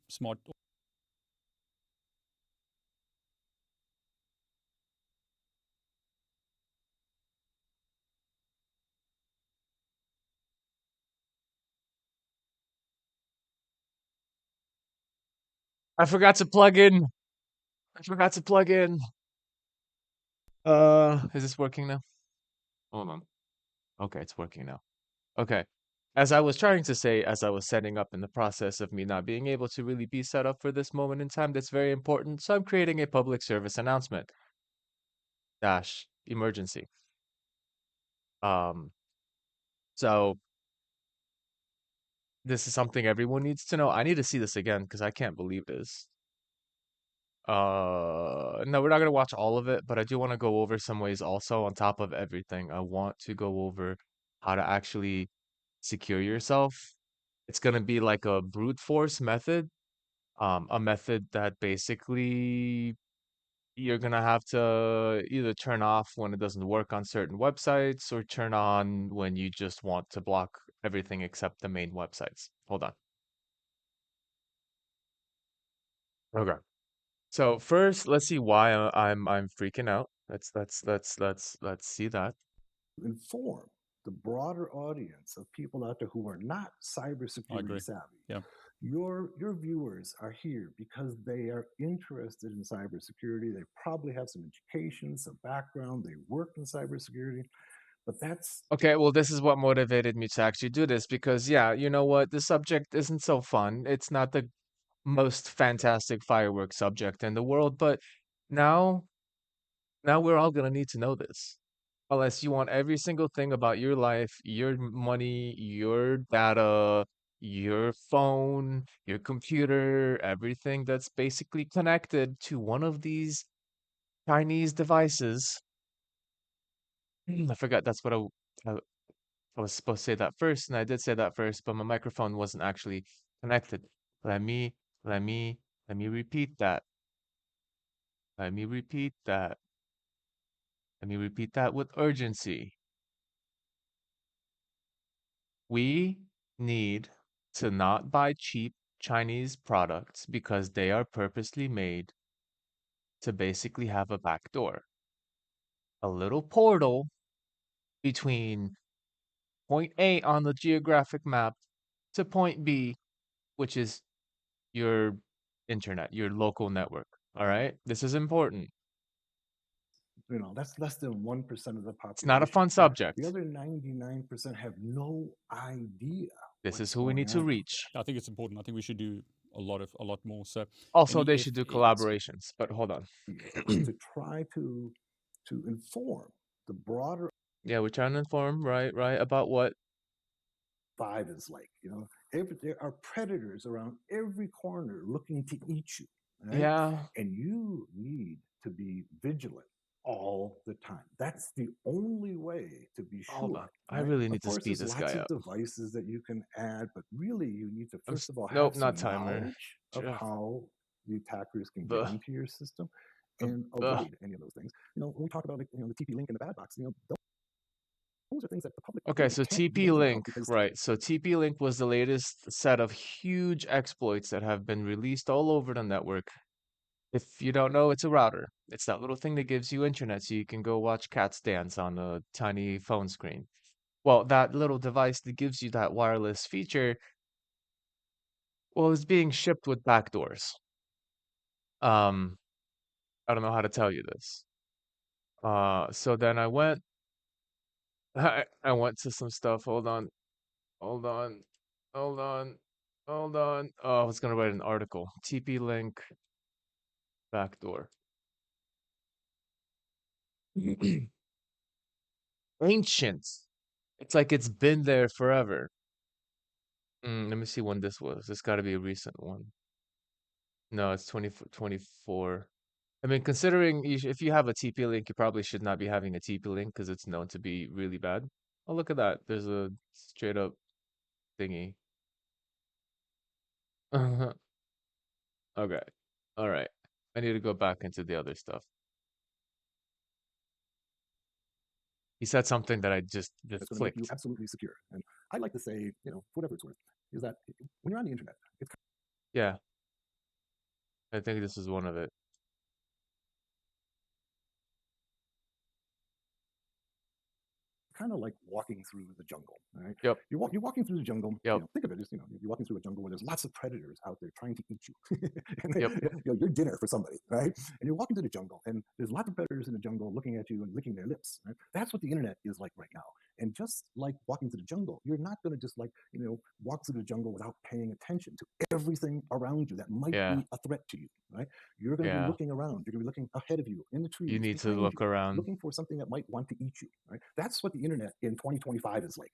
smart. I forgot to plug in. I forgot to plug in. Is this working now? Hold on. Okay, it's working now. Okay. As I was trying to say, as I was setting up in the process of me not being able to really be set up for this moment in time that's very important, so I'm creating a public service announcement dash emergency. Um, so this is something everyone needs to know. I need to see this again because I can't believe this. No, we're not gonna watch all of it, but I do want to go over some ways also on top of everything. I want to go over how to actually secure yourself. It's gonna be like a brute force method, a method that basically you're gonna have to either turn off when it doesn't work on certain websites or turn on when you just want to block everything except the main websites. Hold on. Okay. So first, let's see why I'm freaking out. Let's see that. Inform the broader audience of people out there who are not I cybersecurity agree. savvy. Yeah. Your viewers are here because they are interested in cybersecurity. They probably have some education, some background. They work in cybersecurity, but that's Okay, well, this is what motivated me to actually do this because, yeah, you know what? The subject isn't so fun. It's not the most fantastic fireworks subject in the world, but now, now we're all gonna need to know this. Unless you want every single thing about your life, your money, your data, your phone, your computer, everything that's basically connected to one of these Chinese devices. I forgot that's what I, I was supposed to say that first, and I did say that first, but my microphone wasn't actually connected. Let me, let me, let me repeat that. Let me repeat that. Let me repeat that with urgency. We need to not buy cheap Chinese products because they are purposely made to basically have a back door, a little portal between point A on the geographic map to point B, which is your internet, your local network. All right? This is important. that's less than 1% of the It's not a population. fun The subject. other 99% have no idea This what's is who we going need to on out reach. I think it's important. I think we should do a lot more. So, Also, any they should do FAs? collaborations, but hold on. there. To try to inform the broader Yeah, we're trying to inform, right, about what? vibe is like. There are predators around every corner looking to eat you, right? Yeah, And you need to be vigilant all the time. That's the only way to be hold on. sure, I right? really Of need to course, speed there's this lots guy of up. devices that you can add, but really you need to first of all Nope, have not some timer. knowledge of Ugh, how the attackers can get ugh, into your system ugh, and ugh. avoid any of those things. When we talk about the TP link and the bad box, those are things that the public Okay, really so can't do TP anything about Link, because right. So TP Link was the latest set of huge exploits that have been released all over the network. If you don't know, it's a router. It's that little thing that gives you internet so you can go watch cats dance on a tiny phone screen. Well, that little device that gives you that wireless feature, well, is being shipped with backdoors. Um, I don't know how to tell you this. So then I went, I went to some stuff. Hold on, hold on, hold on, hold on. Oh, I was gonna write an article. TP link backdoor. Ancient. It's like it's been there forever. Let me see when this was. This got to be a recent one. No, it's 2024. I mean, considering if you have a TP link, you probably should not be having a TP link because it's known to be really bad. Oh, look at that. There's a straight up thingy. Okay. All right. I need to go back into the other stuff. He said something that I just it's going to make you clicked. absolutely secure. And I like to say, for whatever it's worth, is that when you're on the internet, it's Yeah, I think this is one of it. Kind of like walking through the jungle, right? Yep. You're walking through the jungle. Yep. Think of it as you're walking through a jungle where there's lots of predators out there trying to eat you, and Yep. you're dinner for somebody, right? And you're walking through the jungle, and there's lots of predators in the jungle looking at you and licking their lips. Right? That's what the internet is like right now. And just like walking through the jungle, you're not going to just walk through the jungle without paying attention to everything around you that might Yeah. be a threat to you, right? You're going to be Yeah. looking around. You're going to be looking ahead of you, in the You trees, need to behind look you, around. looking for something that might want to eat you. Right? That's what the internet in 2025 is like.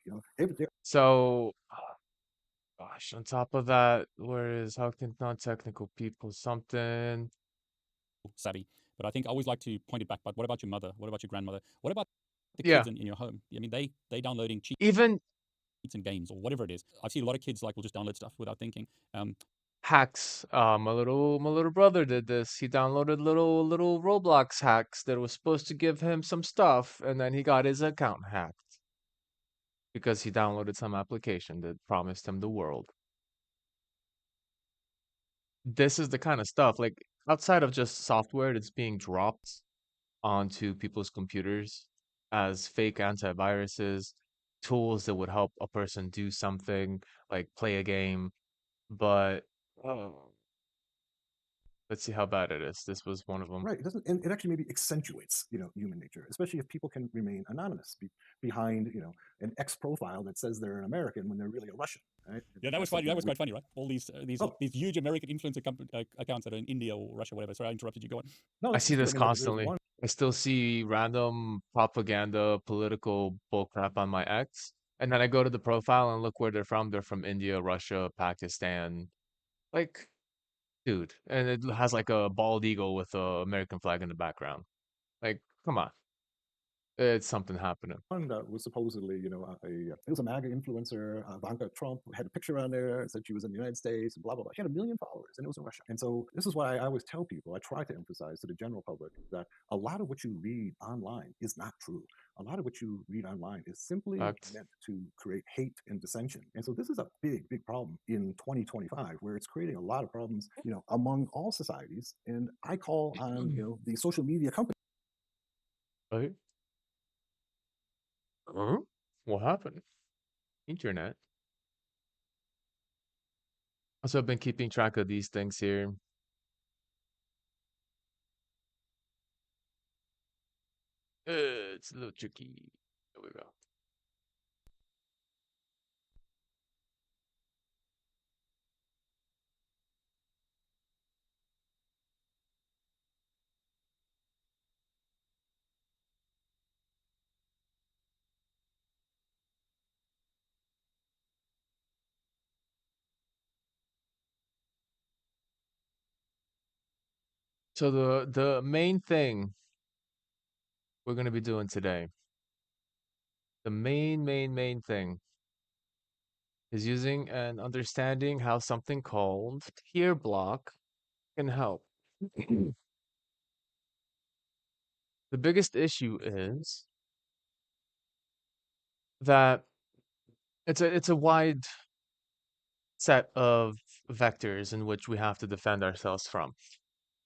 So, gosh, on top of that, where is how can non-technical people something? savvy. But I think I always like to point it back. But what about your mother? What about your grandmother? What about the Yeah, kids in your home? I mean, they downloading cheats even and games or whatever it is. I see a lot of kids like will just download stuff without thinking. hacks. My little brother did this. He downloaded little Roblox hacks that was supposed to give him some stuff, and then he got his account hacked because he downloaded some application that promised him the world. This is the kind of stuff, like outside of just software that's being dropped onto people's computers as fake antiviruses, tools that would help a person do something like play a game. But oh, let's see how bad it is. This was one of them. Right. It doesn't, and it actually maybe accentuates, human nature, especially if people can remain anonymous behind, an X profile that says they're an American when they're really a Russian. Right. Yeah, that was That's funny. something That that was we. quite funny, right? All Oh these huge American influencer accounts that are in India or Russia, whatever. Sorry, I interrupted you. Go on. no, I this see is true. this I mean, like there's constantly. one. I still see random propaganda, political bullcrap on my X. And then I go to the profile and look where they're from. They're from India, Russia, Pakistan. Like, dude. And it has like a bald eagle with a American flag in the background. Like, come on. It's something happening. One that was supposedly, it was a MAGA influencer. Ivanka Trump had a picture on there, said she was in the United States, and blah blah blah. She had 1 million followers, and it was in Russia. And so this is why I always tell people. I try to emphasize to the general public that a lot of what you read online is not true. A lot of what you read online is simply Fact. meant to create hate and dissension. And so this is a big problem in 2025, where it's creating a lot of problems, among all societies. And I call on, the social media companies. Right? Huh? What happened? Internet. So I've been keeping track of these things here. It's a little tricky. There we go. So the main thing we're going to be doing today, the main thing is using and understanding how something called peer block can help. The biggest issue is that it's a wide set of vectors in which we have to defend ourselves from.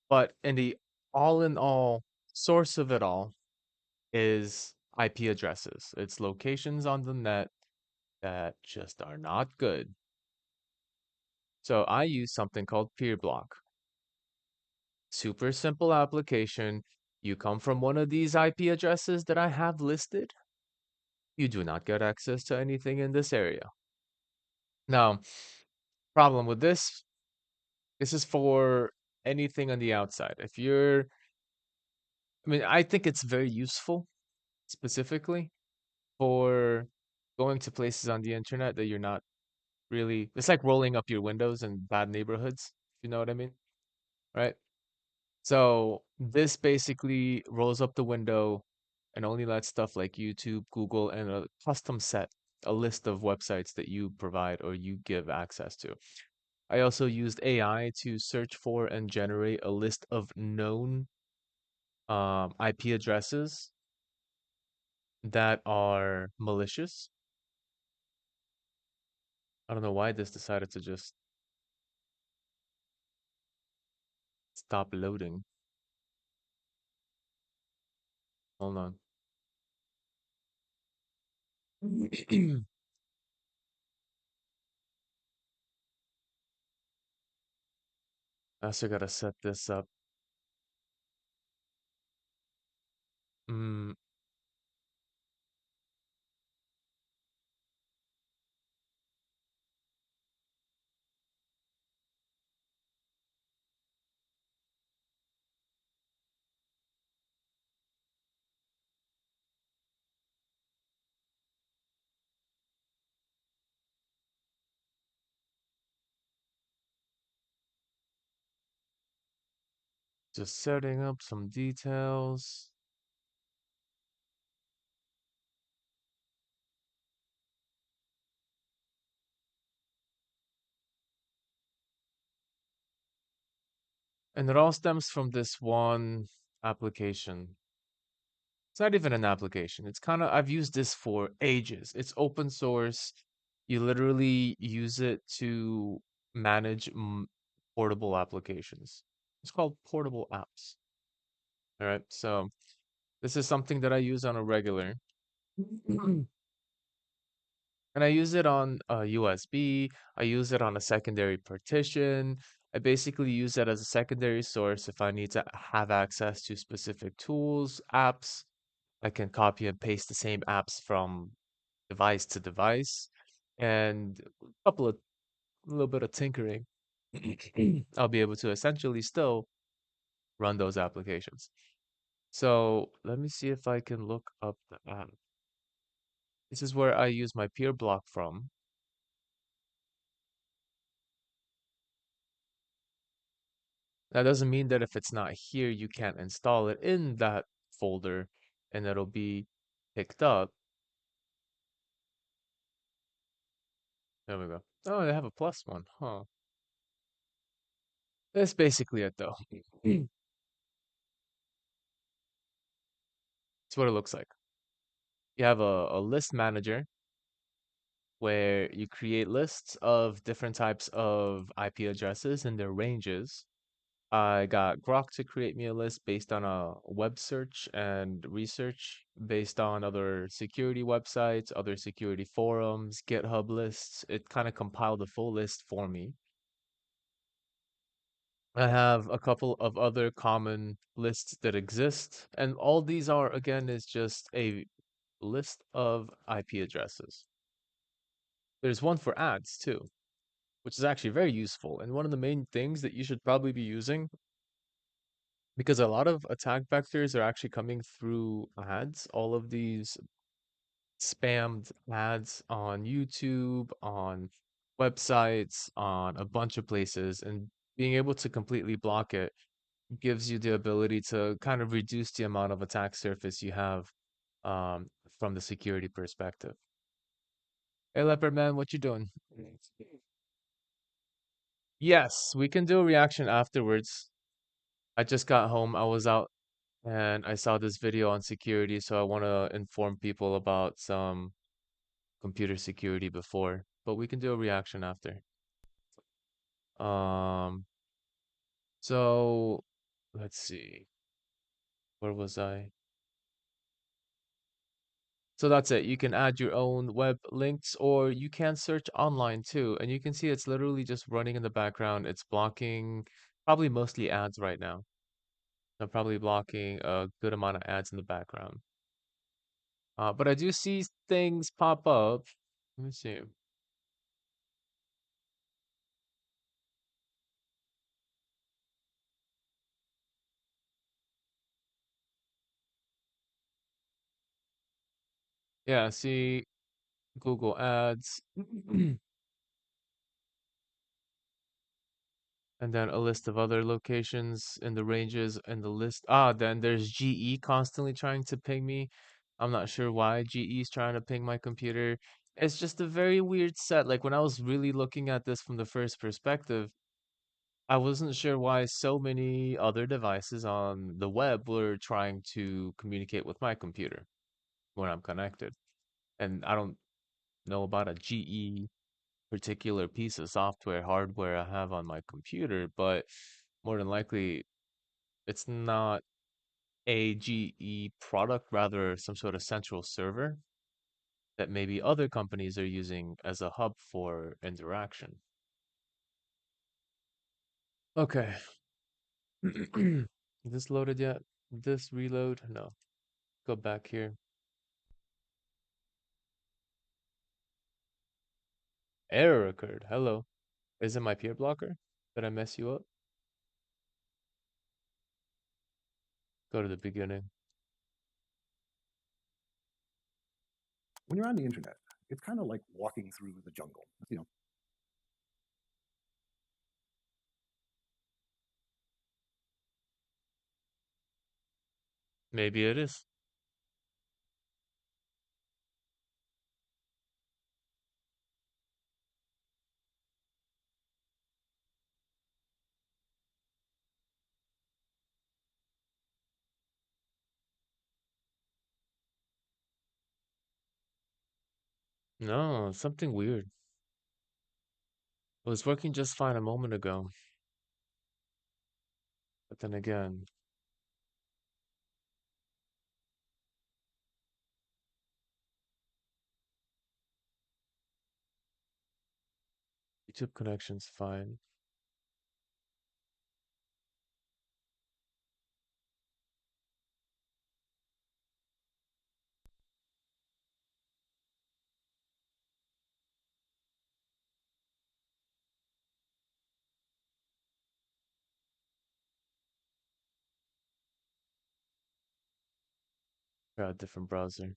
But in the all in all source of it all is IP addresses. It's locations on the net that just are not good. So I use something called peer block. Super simple application. You come from one of these IP addresses that I have listed, you do not get access to anything in this area. Now, problem with this is for anything on the outside. I think it's very useful specifically for going to places on the internet that you're not really, it's like rolling up your windows in bad neighborhoods, if you know what I mean, right? So this basically rolls up the window and only lets stuff like YouTube, Google, and a custom set, a list of websites that you provide or you give access to. I also used AI to search for and generate a list of known IP addresses that are malicious. I don't know why this decided to just Stop loading. Hold on. I also gotta set this up. Mm, just setting up some details. And it all stems from this one application. It's not even an application. It's kind of, I've used this for ages. It's open source. You literally use it to manage portable applications. It's called Portable Apps. All right. So this is something that I use on a regular. And I use it on a USB. I use it on a secondary partition. I basically use it as a secondary source if I need to have access to specific tools, apps. I can copy and paste the same apps from device to device, and a little bit of tinkering. I'll be able to essentially still run those applications. So let me see if I can look up the app. This is where I use my peer block from. That doesn't mean that if it's not here, you can't install it in that folder and it'll be picked up. There we go. Oh, they have a plus one, huh? That's basically it though. It's what it looks like. You have a list manager where you create lists of different types of IP addresses and their ranges. I got Grok to create me a list based on a web search and research based on other security websites, other security forums, GitHub lists. It kind of compiled a full list for me. I have a couple of other common lists that exist, and all these are, again, is just a list of IP addresses. There's one for ads too, which is actually very useful. And one of the main things that you should probably be using, because a lot of attack vectors are actually coming through ads, all of these spammed ads on YouTube, on websites, on a bunch of places, and being able to completely block it gives you the ability to kind of reduce the amount of attack surface you have um, from the security perspective. Hey, Leopard Man, what you doing? Yes, we can do a reaction afterwards. I just got home. I was out and I saw this video on security, so I want to inform people about some computer security before, but we can do a reaction after. Um, so let's see. Where was I? So that's it. You can add your own web links or you can search online too. And you can see it's literally just running in the background. It's blocking probably mostly ads right now. I'm probably blocking a good amount of ads in the background. But I do see things pop up. Let me see. Yeah, see Google Ads. And then a list of other locations in the ranges and the list. Ah, then there's GE constantly trying to ping me. I'm not sure why GE is trying to ping my computer. It's just a very weird set. Like when I was really looking at this from the first perspective, I wasn't sure why so many other devices on the web were trying to communicate with my computer when I'm connected. And I don't know about a GE particular piece of software hardware I have on my computer, but more than likely it's not a GE product, rather some sort of central server that maybe other companies are using as a hub for interaction. Okay. Is this loaded yet? This reload? No. Go back here. Error occurred. Hello. Is it my peer blocker? Did I mess you up? Go to the beginning. When you're on the internet, it's kind of like walking through the jungle. Maybe it is. No, something weird. It was working just fine a moment ago. But then again, YouTube connection's fine. Try a different browser.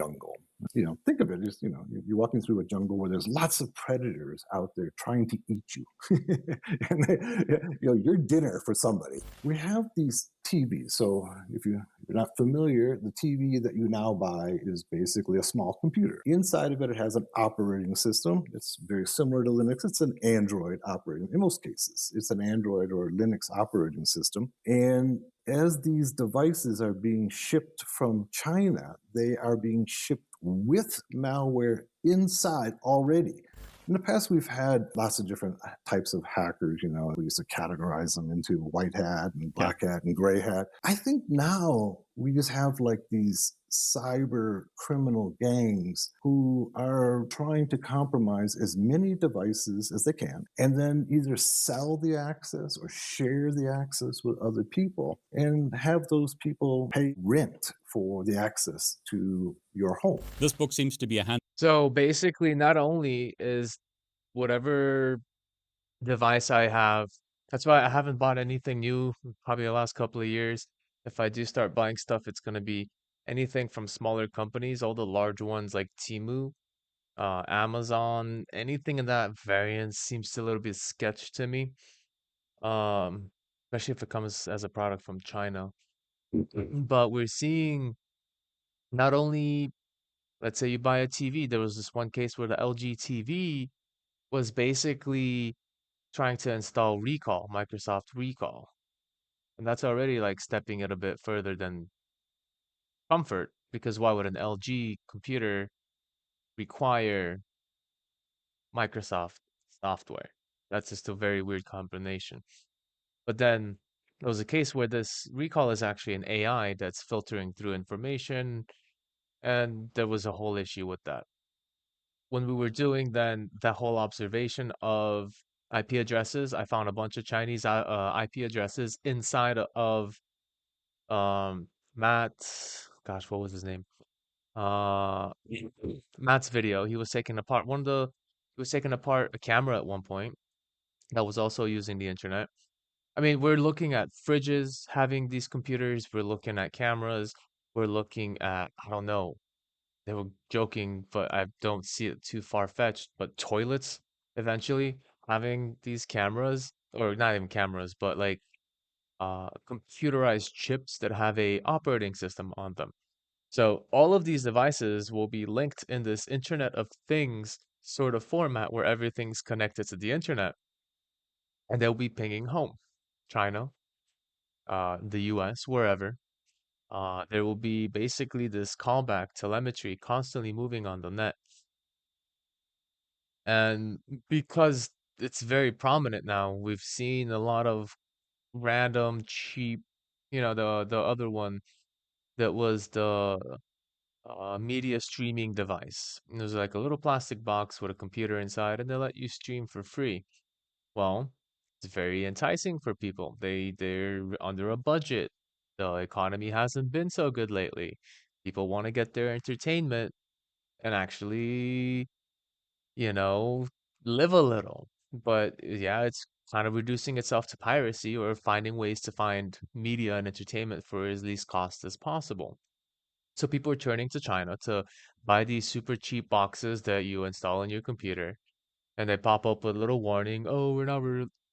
Jungle. Think of it as you're walking through a jungle where there's lots of predators out there trying to eat you, and you're dinner for somebody. We have these TVs. So if you're not familiar, the TV that you now buy is basically a small computer. Inside of it, it has an operating system. It's very similar to Linux. It's an Android operating. In most cases, it's an Android or Linux operating system. And as these devices are being shipped from China, they are being shipped with malware inside already. In the past, we've had lots of different types of hackers. We used to categorize them into white hat and black hat and gray hat. I think now we just have like these cyber criminal gangs who are trying to compromise as many devices as they can and then either sell the access or share the access with other people and have those people pay rent for the access to your home. This book seems to be a hand. So basically, not only is whatever device I have, that's why I haven't bought anything new in probably the last couple of years. If I do start buying stuff, it's going to be anything from smaller companies, all the large ones like Temu, Amazon, anything in that variant seems a little bit sketch to me. Especially if it comes as a product from China. But we're seeing not only, let's say you buy a TV, there was this one case where the LG TV was basically trying to install Recall, Microsoft Recall. And that's already like stepping it a bit further than comfort, because why would an LG computer require Microsoft software? That's just a very weird combination. But then there was a case where this Recall is actually an AI that's filtering through information, and there was a whole issue with that. When we were doing then the whole observation of IP addresses, I found a bunch of Chinese IP addresses inside of Matt's, gosh, what was his name? Uh, Matt's video. He was taking apart a camera at one point that was also using the internet. I mean, we're looking at fridges having these computers. We're looking at cameras. We're looking at, I don't know, they were joking, but I don't see it too far-fetched, but toilets eventually having these cameras, or not even cameras, but like computerized chips that have a operating system on them. So all of these devices will be linked in this Internet of Things sort of format where everything's connected to the internet, and they'll be pinging home, China, the US, wherever. There will be basically this callback telemetry constantly moving on the net. And because it's very prominent now, we've seen a lot of random cheap, the other one that was the media streaming device. And there's like a little plastic box with a computer inside, and they let you stream for free. Well, it's very enticing for people. They're under a budget. The economy hasn't been so good lately. People want to get their entertainment and actually, you know, live a little. But yeah, it's kind of reducing itself to piracy or finding ways to find media and entertainment for as least cost as possible. So people are turning to China to buy these super cheap boxes that you install on your computer, and they pop up with a little warning, oh, we're not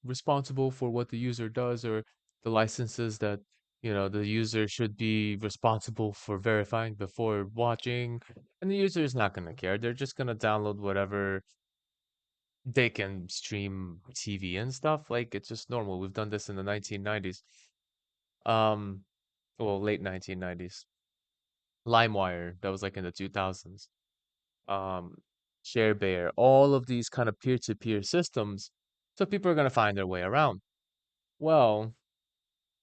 responsible for what the user does or the licenses that, the user should be responsible for verifying before watching. And the user is not going to care. They're just going to download whatever they can stream TV and stuff. Like it's just normal. We've done this in the 1990s. Um, well, late 1990s. LimeWire, that was like in the 2000s. um, ShareBear, all of these kind of peer-to-peer systems. So people are going to find their way around. Well,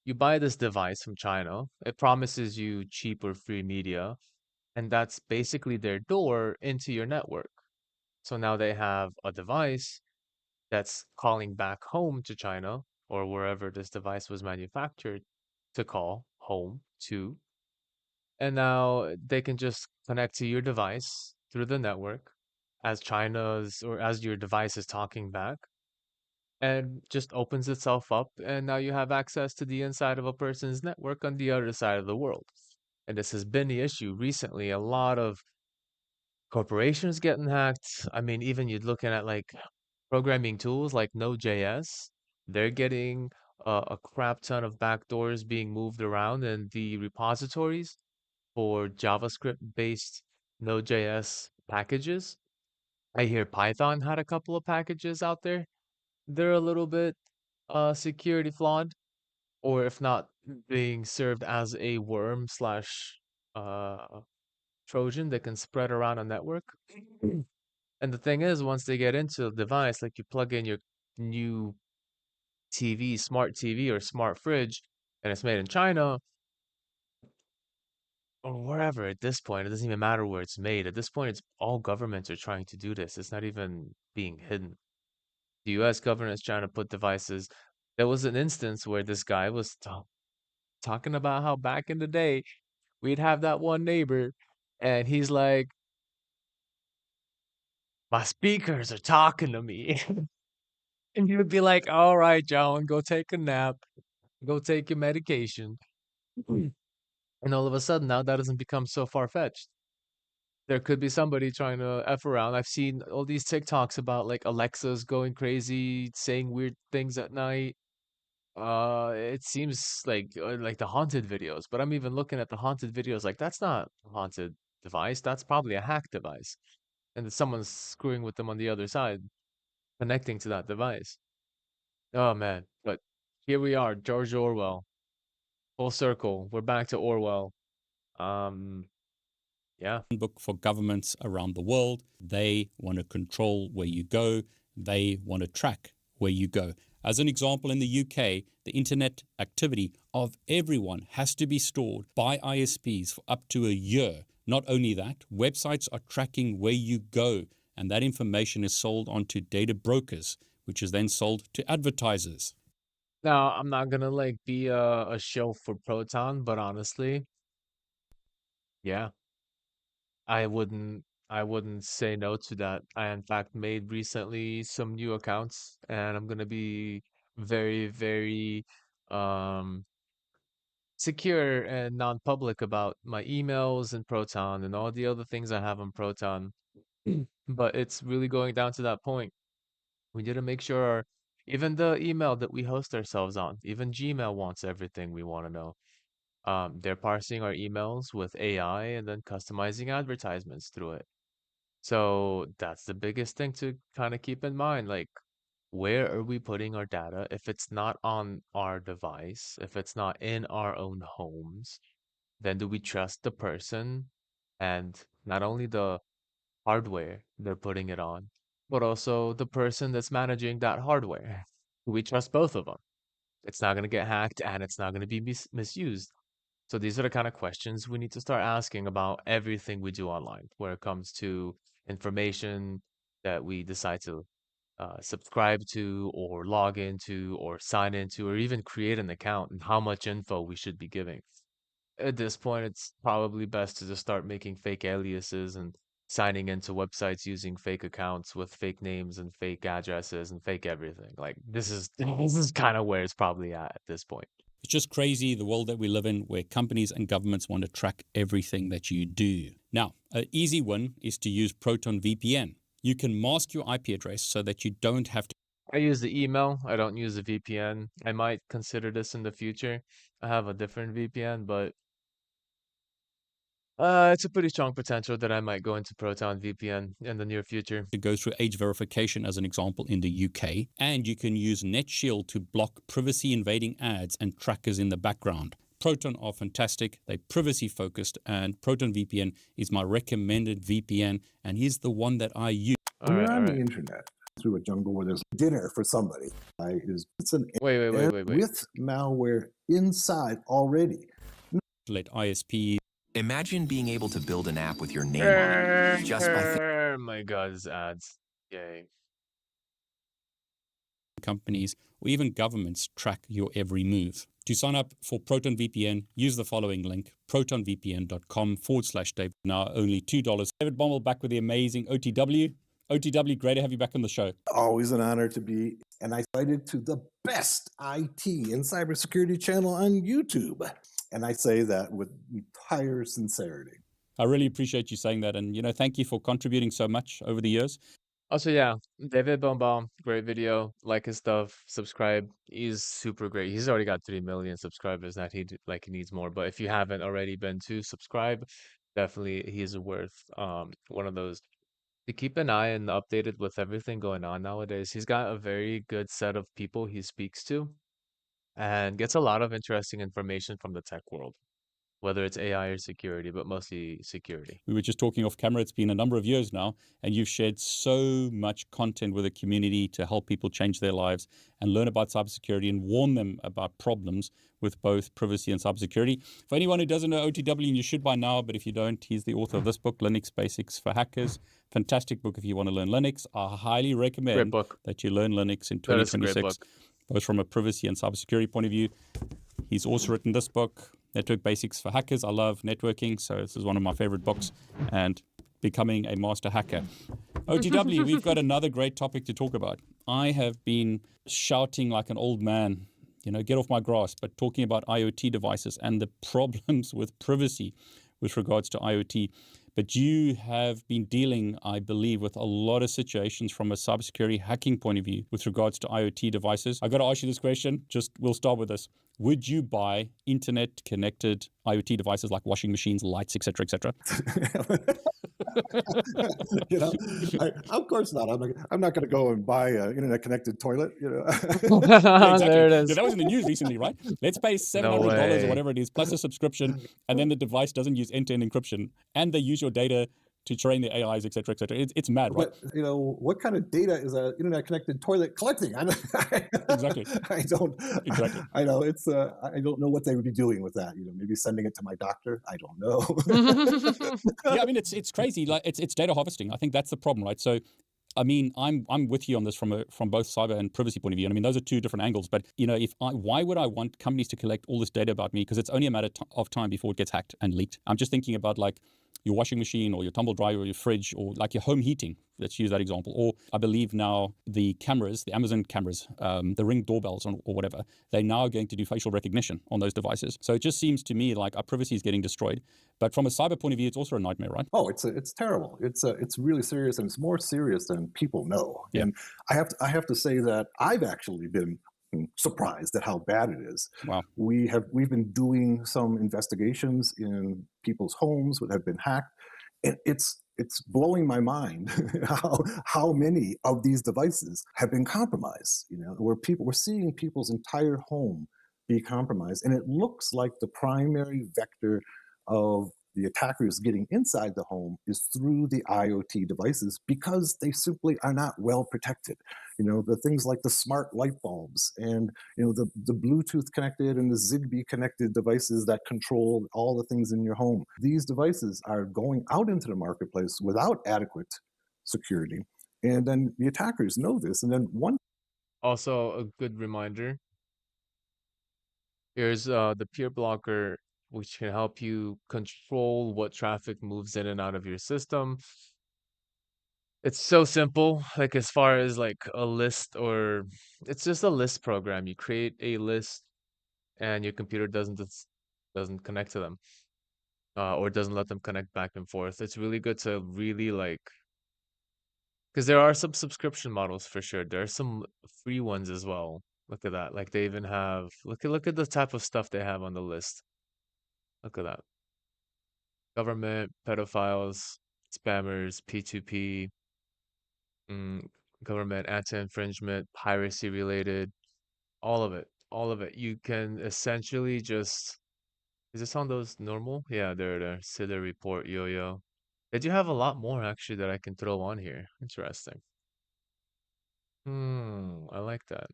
you buy this device from China, it promises you cheap or free media, and that's basically their door into your network. So now they have a device that's calling back home to China or wherever this device was manufactured to call home to. And now they can just connect to your device through the network as China's or as your device is talking back and just opens itself up. And now you have access to the inside of a person's network on the other side of the world. And this has been the issue recently. A lot of corporations getting hacked. I mean, even you're looking at like programming tools like Node.js, they're getting a crap ton of backdoors being moved around in the repositories for JavaScript-based Node.js packages. I hear Python had a couple of packages out there. They're a little bit security flawed, or if not being served as a worm slash uh Trojan that can spread around a network. And the thing is, once they get into the device, like you plug in your new TV, smart TV or smart fridge, and it's made in China, or wherever at this point, it doesn't even matter where it's made. At this point, it's all governments are trying to do this. It's not even being hidden. The US government is trying to put devices. There was an instance where this guy was talking about how back in the day, we'd have that one neighbor, and he's like, my speakers are talking to me. And you would be like, all right, John, go take a nap, go take your medication. And all of a sudden, now that doesn't become so far-fetched. There could be somebody trying to F around. I've seen all these TikToks about like Alexa's going crazy, saying weird things at night. It seems like the haunted videos, but I'm even looking at the haunted videos like that's not a haunted device. That's probably a hack device. And that someone's screwing with them on the other side, connecting to that device. Oh man. But here we are, George Orwell. Full circle. We're back to Orwell. Um, yeah. Book for governments around the world. They want to control where you go. They want to track where you go. As an example, in the UK, the internet activity of everyone has to be stored by ISPs for up to a year. Not only that, websites are tracking where you go, and that information is sold onto data brokers, which is then sold to advertisers. Now, I'm not gonna like be a shill for Proton, but honestly, yeah, I wouldn't say no to that. I in fact made recently some new accounts, and I'm gonna be very, very um secure and non-public about my emails and Proton and all the other things I have on Proton. But it's really going down to that point. We need to make sure even the email that we host ourselves on, even Gmail wants everything we want to know. They're parsing our emails with AI and then customizing advertisements through it. So that's the biggest thing to kind of keep in mind. Like, where are we putting our data? If it's not on our device, if it's not in our own homes, then do we trust the person and not only the hardware they're putting it on, but also the person that's managing that hardware? Do we trust both of them? It's not going to get hacked and it's not going to be misused. So these are the kind of questions we need to start asking about everything we do online, where it comes to information that we decide to subscribe to or log into or sign into or even create an account, and how much info we should be giving. At this point, it's probably best to just start making fake aliases and signing into websites using fake accounts with fake names and fake addresses and fake everything. Like this is this is kind of where it's probably at this point. It's just crazy, the world that we live in, where companies and governments want to track everything that you do. Now, an easy one is to use Proton VPN. You can mask your IP address so that you don't have to. I use the email. I don't use the VPN. I might consider this in the future. I have a different VPN, but it's a pretty strong potential that I might go into Proton VPN in the near future. To go through age verification, as an example, in the UK. And you can use NetShield to block privacy invading ads and trackers in the background. Proton are fantastic. They're privacy focused, and Proton VPN is my recommended VPN, and he's the one that I use. When you're on the internet through a jungle where there's dinner for somebody, it's an Wait. with malware inside already. Let ISP. Imagine being able to build an app with your name on it just by Oh my god, it's ads. Yay. Companies or even governments track your every move. To sign up for Proton VPN, use the following link, protonvpn.com/Dave. Now only $2. David Bommel back with the amazing OTW. OTW, great to have you back on the show. Always an honor to be, and I cited to the best IT and cybersecurity channel on YouTube. And I say that with entire sincerity. I really appreciate you saying that. And, thank you for contributing so much over the years. Also, yeah, David Bombal, great video. Like his stuff, subscribe. He's super great. He's already got 3 million subscribers. Not he needs more. But if you haven't already been to subscribe, definitely he is worth one of those. To keep an eye and updated with everything going on nowadays. He's got a very good set of people he speaks to and gets a lot of interesting information from the tech world, whether it's AI or security, but mostly security. We were just talking off camera. It's been a number of years now, and you've shared so much content with the community to help people change their lives and learn about cybersecurity and warn them about problems with both privacy and cybersecurity. For anyone who doesn't know OTW, and you should by now, but if you don't, he's the author of this book, Linux Basics for Hackers. Fantastic book if you want to learn Linux. I highly recommend that you learn Linux in 2026, both from a privacy and cybersecurity point of view. He's also written this book, Network Basics for Hackers. I love networking, so this is one of my favorite books, and becoming a master hacker. OTW, we've got another great topic to talk about. I have been shouting like an old man, get off my grass, but talking about IoT devices and the problems with privacy with regards to IoT. But you have been dealing, I believe, with a lot of situations from a cybersecurity hacking point of view with regards to IoT devices. I got to ask you this question. We'll start with this. Would you buy internet-connected IoT devices like washing machines, lights, etc., etc.? Of course not. I'm not going to go and buy an internet-connected toilet. Exactly. There it is. Yeah, that was in the news recently, right? Let's pay $700 or whatever it is, plus a subscription, and then the device doesn't use end-to-end encryption, and they use your data to train the AIs, etc., etc. It's mad, right? But what kind of data is an internet-connected toilet collecting? Exactly. I don't. Exactly. I know it's. I don't know what they would be doing with that. Maybe sending it to my doctor. I don't know. Yeah, I mean it's crazy. Like it's data harvesting. I think that's the problem, right? So, I mean, I'm with you on this from both cyber and privacy point of view. And I mean, those are two different angles. But why would I want companies to collect all this data about me? Because it's only a matter of time before it gets hacked and leaked. I'm just thinking about like your washing machine or your tumble dryer or your fridge or like your home heating. Let's use that example. Or I believe now the cameras, the Amazon cameras, the Ring doorbells or whatever, they're now going to do facial recognition on those devices. So it just seems to me like our privacy is getting destroyed. But from a cyber point of view, it's also a nightmare, right? Oh, it's terrible. It's really serious, and it's more serious than people know. Yeah. And I have to say that I've actually been surprised at how bad it is. Wow. We've been doing some investigations in people's homes that have been hacked, and it's blowing my mind how many of these devices have been compromised. Where we're seeing people's entire home be compromised, and it looks like the primary vector of the attackers getting inside the home is through the IoT devices because they simply are not well protected. The things like the smart light bulbs and the Bluetooth connected and the Zigbee connected devices that control all the things in your home. These devices are going out into the marketplace without adequate security. And then the attackers know this. And then one Also, a good reminder. Here's the peer blocker, which can help you control what traffic moves in and out of your system. It's so simple, like as far as like a list, or it's just a list program. You create a list and your computer doesn't connect to them, or doesn't let them connect back and forth. It's really good to really like, because there are some subscription models for sure. There are some free ones as well. Look at that. Like they even have, look at the type of stuff they have on the list. Look at that. Government, pedophiles, spammers, P2P, mm, government anti-infringement, piracy related, all of it. All of it. You can essentially just, is this on those normal? Yeah, there. Sida report, yo-yo. They do have a lot more actually that I can throw on here. Interesting. I like that.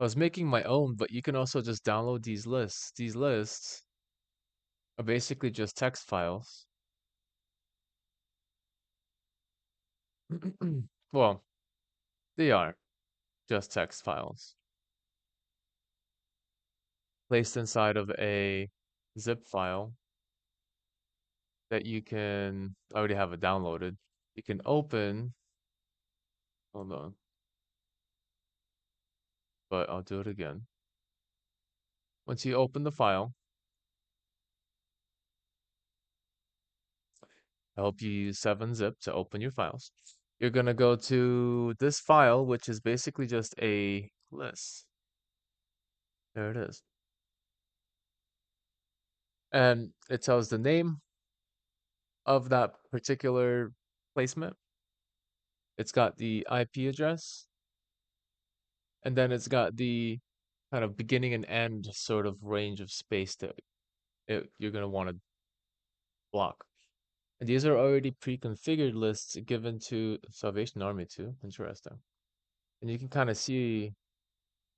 I was making my own, but you can also just download these lists. These lists are basically just text files. Well, they are just text files placed inside of a zip file that you can, I already have it downloaded. You can open, hold on, but I'll do it again. Once you open the file, I hope you use 7-zip to open your files. You're going to go to this file, which is basically just a list. There it is. And it tells the name of that particular placement. It's got the IP address, and then it's got the kind of beginning and end sort of range of space that you're going to want to block. And these are already pre-configured lists given to Salvation Army too. Interesting. And you can kind of see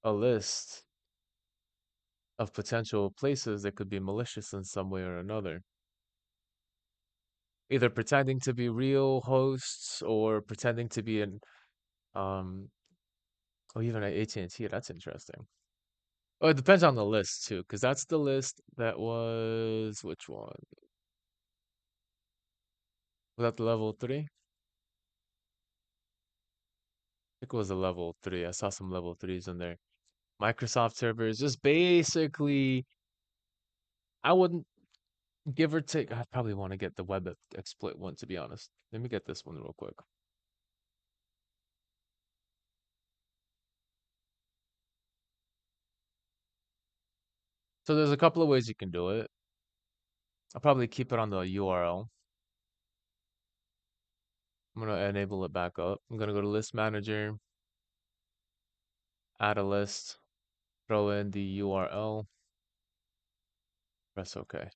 a list of potential places that could be malicious in some way or another. Either pretending to be real hosts or pretending to be an um oh, even at AT&T. That's interesting. Oh, it depends on the list too, because that's the list that was, which one? Was that the level 3? I think it was a level 3. I saw some level 3s in there. Microsoft servers, just basically, I wouldn't, give or take, I probably want to get the web exploit one, to be honest. Let me get this one real quick. So there's a couple of ways you can do it. I'll probably keep it on the URL. I'm going to enable it back up. I'm going to go to list manager, add a list, throw in the URL, press OK.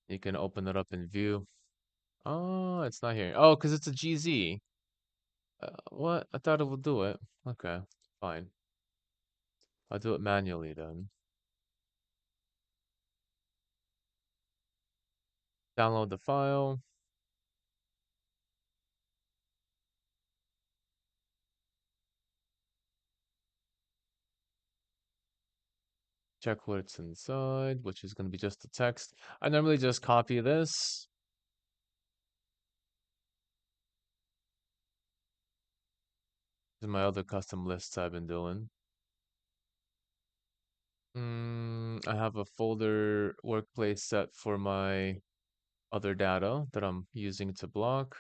You can open it up in view. Oh, it's not here. Oh, because it's a GZ. What? I thought it would do it. Okay, fine. I'll do it manually then. Download the file. Check what's inside, which is going to be just the text. I normally just copy this. These are my other custom lists I've been doing. I have a folder workplace set for my other data that I'm using to block.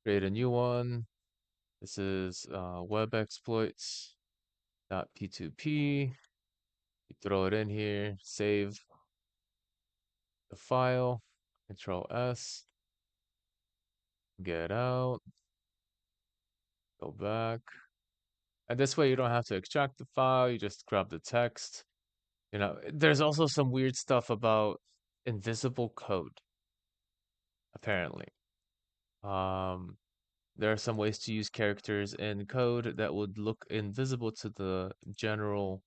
Create a new one. This is web exploits. .p2p. You throw it in here, save the file, Control S, get out, go back. And this way you don't have to extract the file, you just grab the text. You know, there's also some weird stuff about invisible code, apparently. Um, there are some ways to use characters in code that would look invisible to the general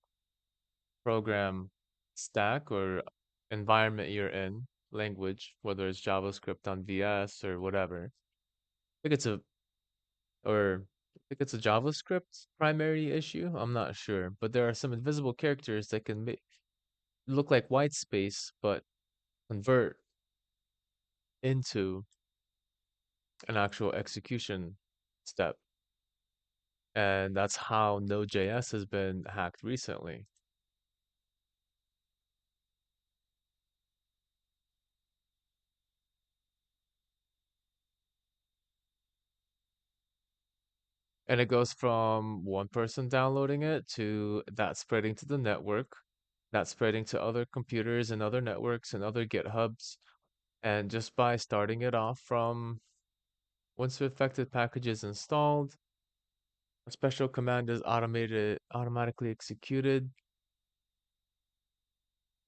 program stack or environment you're in, language, whether it's JavaScript on VS or whatever. I think it's a or I think it's a JavaScript primary issue. I'm not sure, but there are some invisible characters that can look like white space, but convert into an actual execution step. And that's how Node.js has been hacked recently. And it goes from one person downloading it to that spreading to the network, that spreading to other computers and other networks and other GitHubs. And just by starting it off from once the affected package is installed, a special command is automatically executed.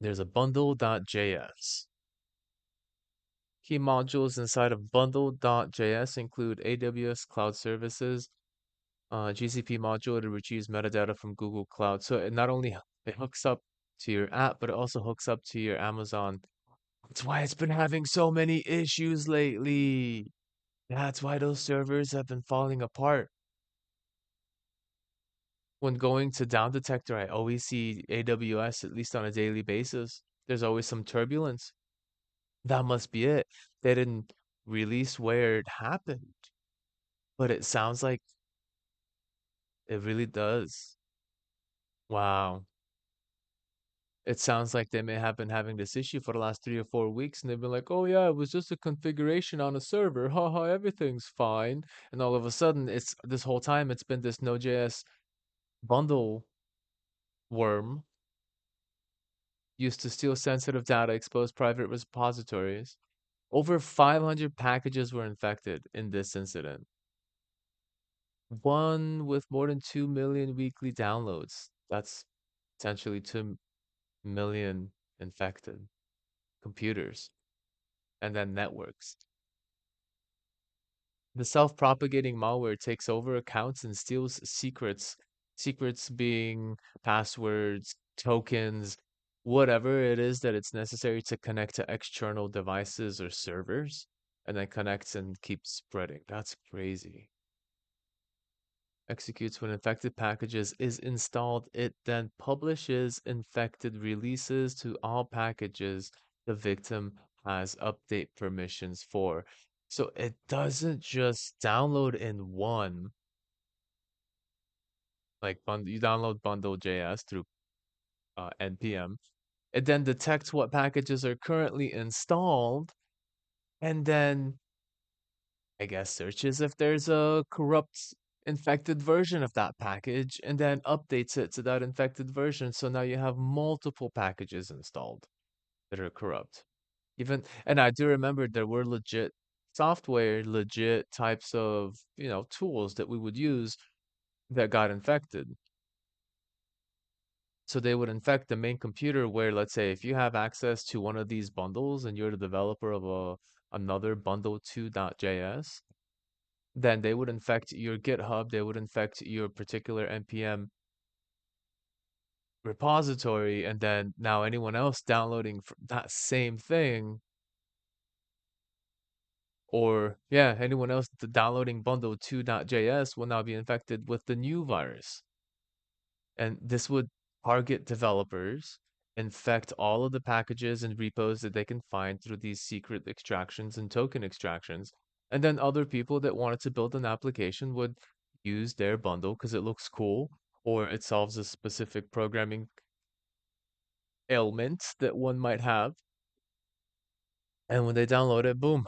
There's a bundle.js. Key modules inside of bundle.js include AWS Cloud Services, GCP module to retrieve metadata from Google Cloud. So it not only it hooks up to your app, but it also hooks up to your Amazon. That's why it's been having so many issues lately. That's why those servers have been falling apart. When going to Down Detector, I always see AWS at least on a daily basis. There's always some turbulence. That must be it. They didn't release where it happened, but it sounds like it really does. Wow. It sounds like they may have been having this issue for the last 3 or 4 weeks, and they've been like, "Oh yeah, it was just a configuration on a server. Haha, everything's fine." And all of a sudden, it's this whole time it's been this Node.js bundle worm used to steal sensitive data, expose private repositories. Over 500 packages were infected in this incident. One with more than 2 million weekly downloads. That's potentially 2 million infected computers and then networks. The self-propagating malware takes over accounts and steals secrets. Secrets being passwords, tokens, whatever it is that it's necessary to connect to external devices or servers, and then connects and keeps spreading. That's crazy. Executes when infected packages is installed. It then publishes infected releases to all packages the victim has update permissions for. So it doesn't just download in one, like you download bundle.js through npm. It then detects what packages are currently installed, and then I guess searches if there's a corrupt infected version of that package, and then updates it to that infected version. So now you have multiple packages installed that are corrupt. And I do remember there were legit software, legit types of, tools that we would use that got infected. So they would infect the main computer where, let's say, if you have access to one of these bundles and you're the developer of another bundle2.js, then they would infect your GitHub, they would infect your particular npm repository, and then now anyone else downloading that same thing, or yeah, anyone else downloading bundle2.js will now be infected with the new virus. And this would target developers, infect all of the packages and repos that they can find through these secret extractions and token extractions. And then other people that wanted to build an application would use their bundle because it looks cool or it solves a specific programming ailment that one might have. And when they download it, boom,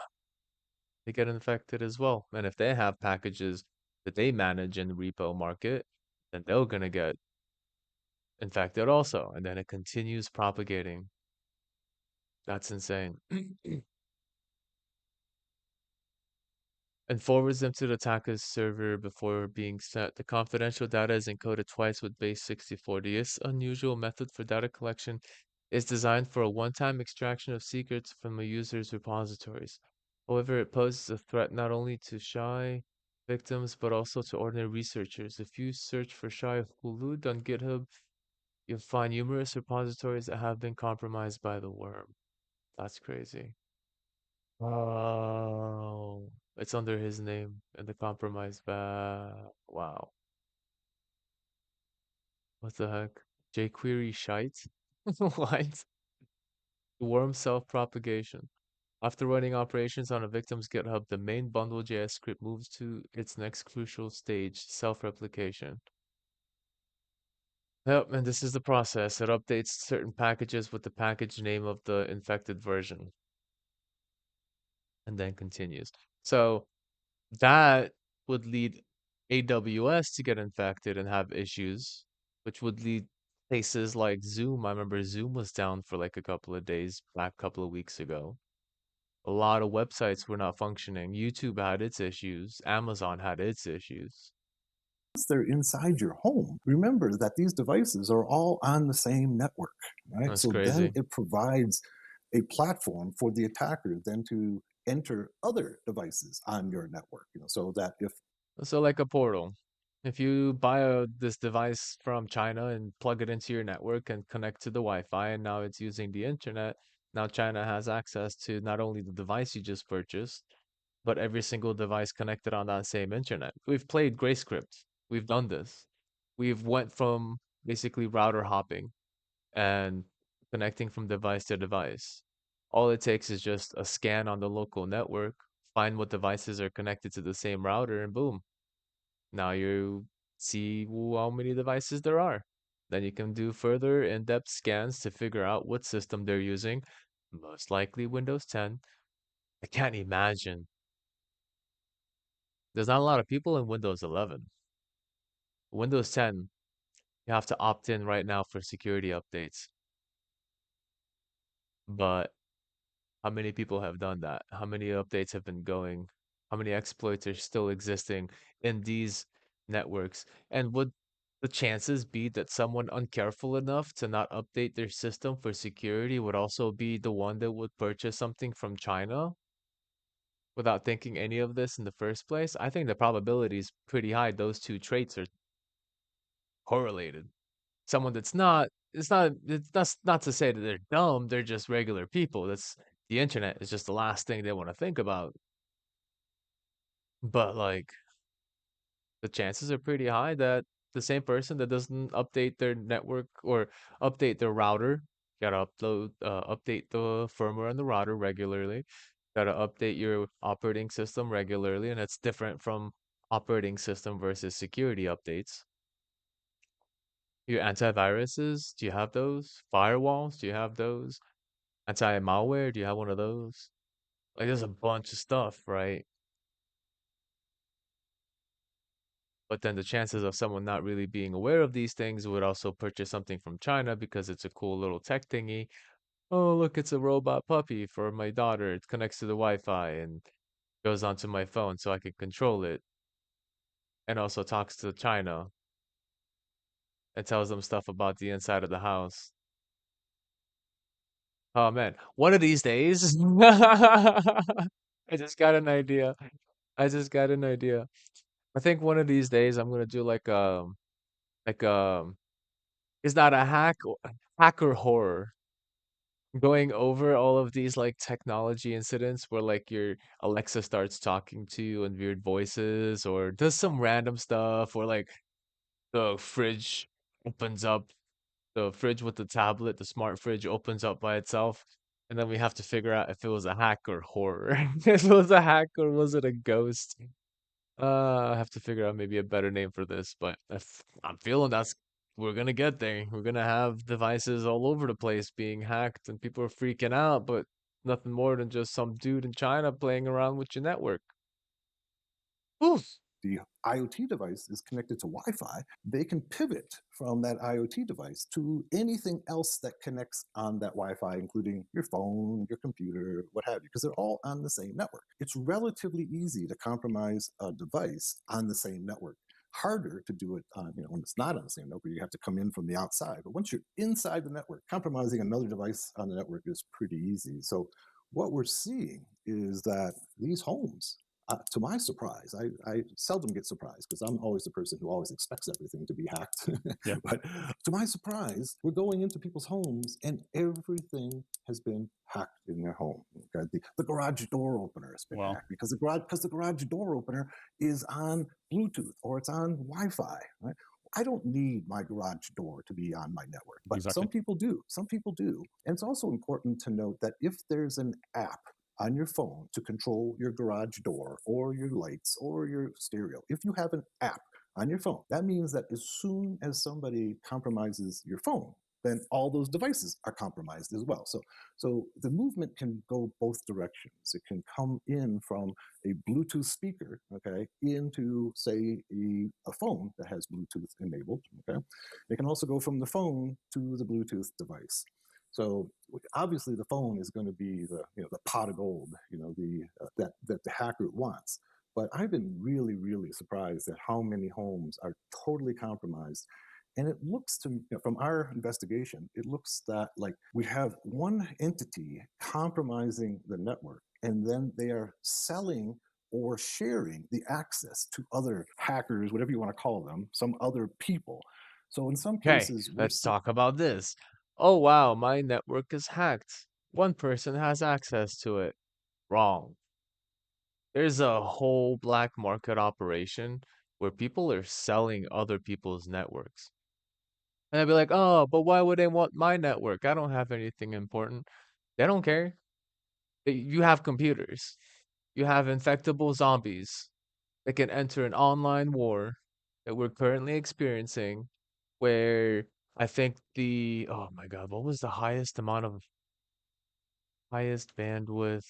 they get infected as well. And if they have packages that they manage in the repo market, then they're going to get infected also, and then it continues propagating. That's insane. And forwards them to the attacker's server before being sent. The confidential data is encoded twice with base 64. This unusual method for data collection is designed for a one-time extraction of secrets from a user's repositories. However, it poses a threat not only to shy victims but also to ordinary researchers. If you search for Shy Hulud on GitHub, you'll find numerous repositories that have been compromised by the worm. That's crazy. Oh, it's under his name in the compromise. Wow. What the heck? jQuery shite? What? Worm self-propagation. After running operations on a victim's GitHub, the main bundle.js script moves to its next crucial stage, self-replication. Yep, and this is the process. It updates certain packages with the package name of the infected version and then continues. So that would lead AWS to get infected and have issues, which would lead places like Zoom. I remember Zoom was down for like a couple of days back a couple of weeks ago. A lot of websites were not functioning. YouTube had its issues. Amazon had its issues. Once they're inside your home, remember that these devices are all on the same network, right? That's So then crazy. it provides a platform for the attacker then to enter other devices on your network, so that if So like a portal. If you buy this device from China and plug it into your network and connect to the Wi-Fi, and now it's using the internet, now China has access to not only the device you just purchased, but every single device connected on that same internet. We've played GrayScript. We've done this. We've went from basically router hopping and connecting from device to device. All it takes is just a scan on the local network, find what devices are connected to the same router, and boom. Now you see how many devices there are. Then you can do further in-depth scans to figure out what system they're using. Most likely Windows 10. I can't imagine. There's not a lot of people in Windows 11. Windows 10, you have to opt in right now for security updates. But how many people have done that? How many updates have been going? How many exploits are still existing in these networks? And would the chances be that someone uncareful enough to not update their system for security would also be the one that would purchase something from China without thinking any of this in the first place? I think the probability is pretty high those two traits are correlated. Someone that's not, that's not to say that they're dumb, they're just regular people. That's the internet is just the last thing they want to think about. But like the chances are pretty high that the same person that doesn't update their network or update their router, gotta update the firmware on the router regularly, gotta update your operating system regularly, and it's different from operating system versus security updates. Your antiviruses, do you have those? Firewalls, do you have those? Anti-malware, do you have one of those? Like there's a bunch of stuff, right? But then the chances of someone not really being aware of these things would also purchase something from China because it's a cool little tech thingy. Oh, look, it's a robot puppy for my daughter. It connects to the Wi-Fi and goes onto my phone so I can control it. And also talks to China and tells them stuff about the inside of the house. Oh man, one of these days, I just got an idea. I just got an idea. I think one of these days I'm gonna do like it's not a hacker horror, going over all of these like technology incidents where like your Alexa starts talking to you in weird voices or does some random stuff, or like the fridge opens up, the fridge with the tablet, the smart fridge opens up by itself. And then we have to figure out if it was a hack or horror. If it was a hack or was it a ghost? I have to figure out maybe a better name for this, but I'm feeling that's we're gonna get there. We're gonna have devices all over the place being hacked, and people are freaking out, but nothing more than just some dude in China playing around with your network. Oof. the IoT device is connected to Wi-Fi, they can pivot from that IoT device to anything else that connects on that Wi-Fi, including your phone, your computer, what have you, because they're all on the same network. It's relatively easy to compromise a device on the same network. Harder to do it on, when it's not on the same network, you have to come in from the outside. But once you're inside the network, compromising another device on the network is pretty easy. So what we're seeing is that these homes, to my surprise, I seldom get surprised because I'm always the person who always expects everything to be hacked. Yeah. But to my surprise, we're going into people's homes and everything has been hacked in their home. Okay? The garage door opener has been Wow. hacked because the garage door opener is on Bluetooth or it's on Wi-Fi. Right? I don't need my garage door to be on my network, but Exactly. some people do. Some people do. And it's also important to note that if there's an app on your phone to control your garage door or your lights or your stereo, if you have an app on your phone, that means that as soon as somebody compromises your phone, then all those devices are compromised as well. So the movement can go both directions. It can come in from a Bluetooth speaker, okay, into, say, a phone that has Bluetooth enabled, okay? It can also go from the phone to the Bluetooth device. So obviously the phone is going to be the pot of gold, that the hacker wants. But I've been really, really surprised at how many homes are totally compromised. And it looks to me, from our investigation, it looks that like we have one entity compromising the network, and then they are selling or sharing the access to other hackers, whatever you want to call them, some other people. So in some Okay, cases, let's talk about this. Oh wow, my network is hacked. One person has access to it. Wrong. There's a whole black market operation where people are selling other people's networks. And I'd be like, oh, but why would they want my network? I don't have anything important. They don't care. You have computers. You have infectable zombies that can enter an online war that we're currently experiencing, where I think oh my God, what was the highest bandwidth?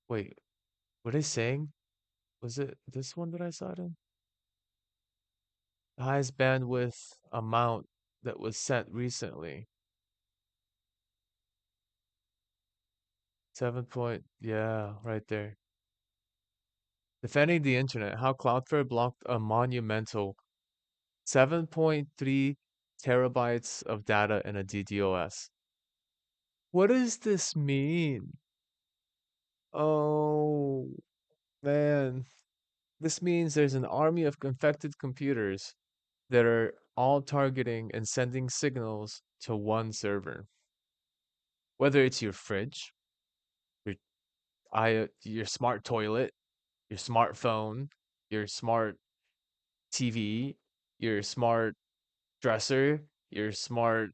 Wait, what are they saying? Was it this one that I saw it in? The highest bandwidth amount that was sent recently. 7 point, yeah, right there. Defending the internet, how Cloudflare blocked a monumental 7.3 terabytes of data in a DDoS. What does this mean? Oh, man. This means there's an army of infected computers that are all targeting and sending signals to one server. Whether it's your fridge, your your smart toilet, your smartphone, your smart TV, your smart dresser, your smart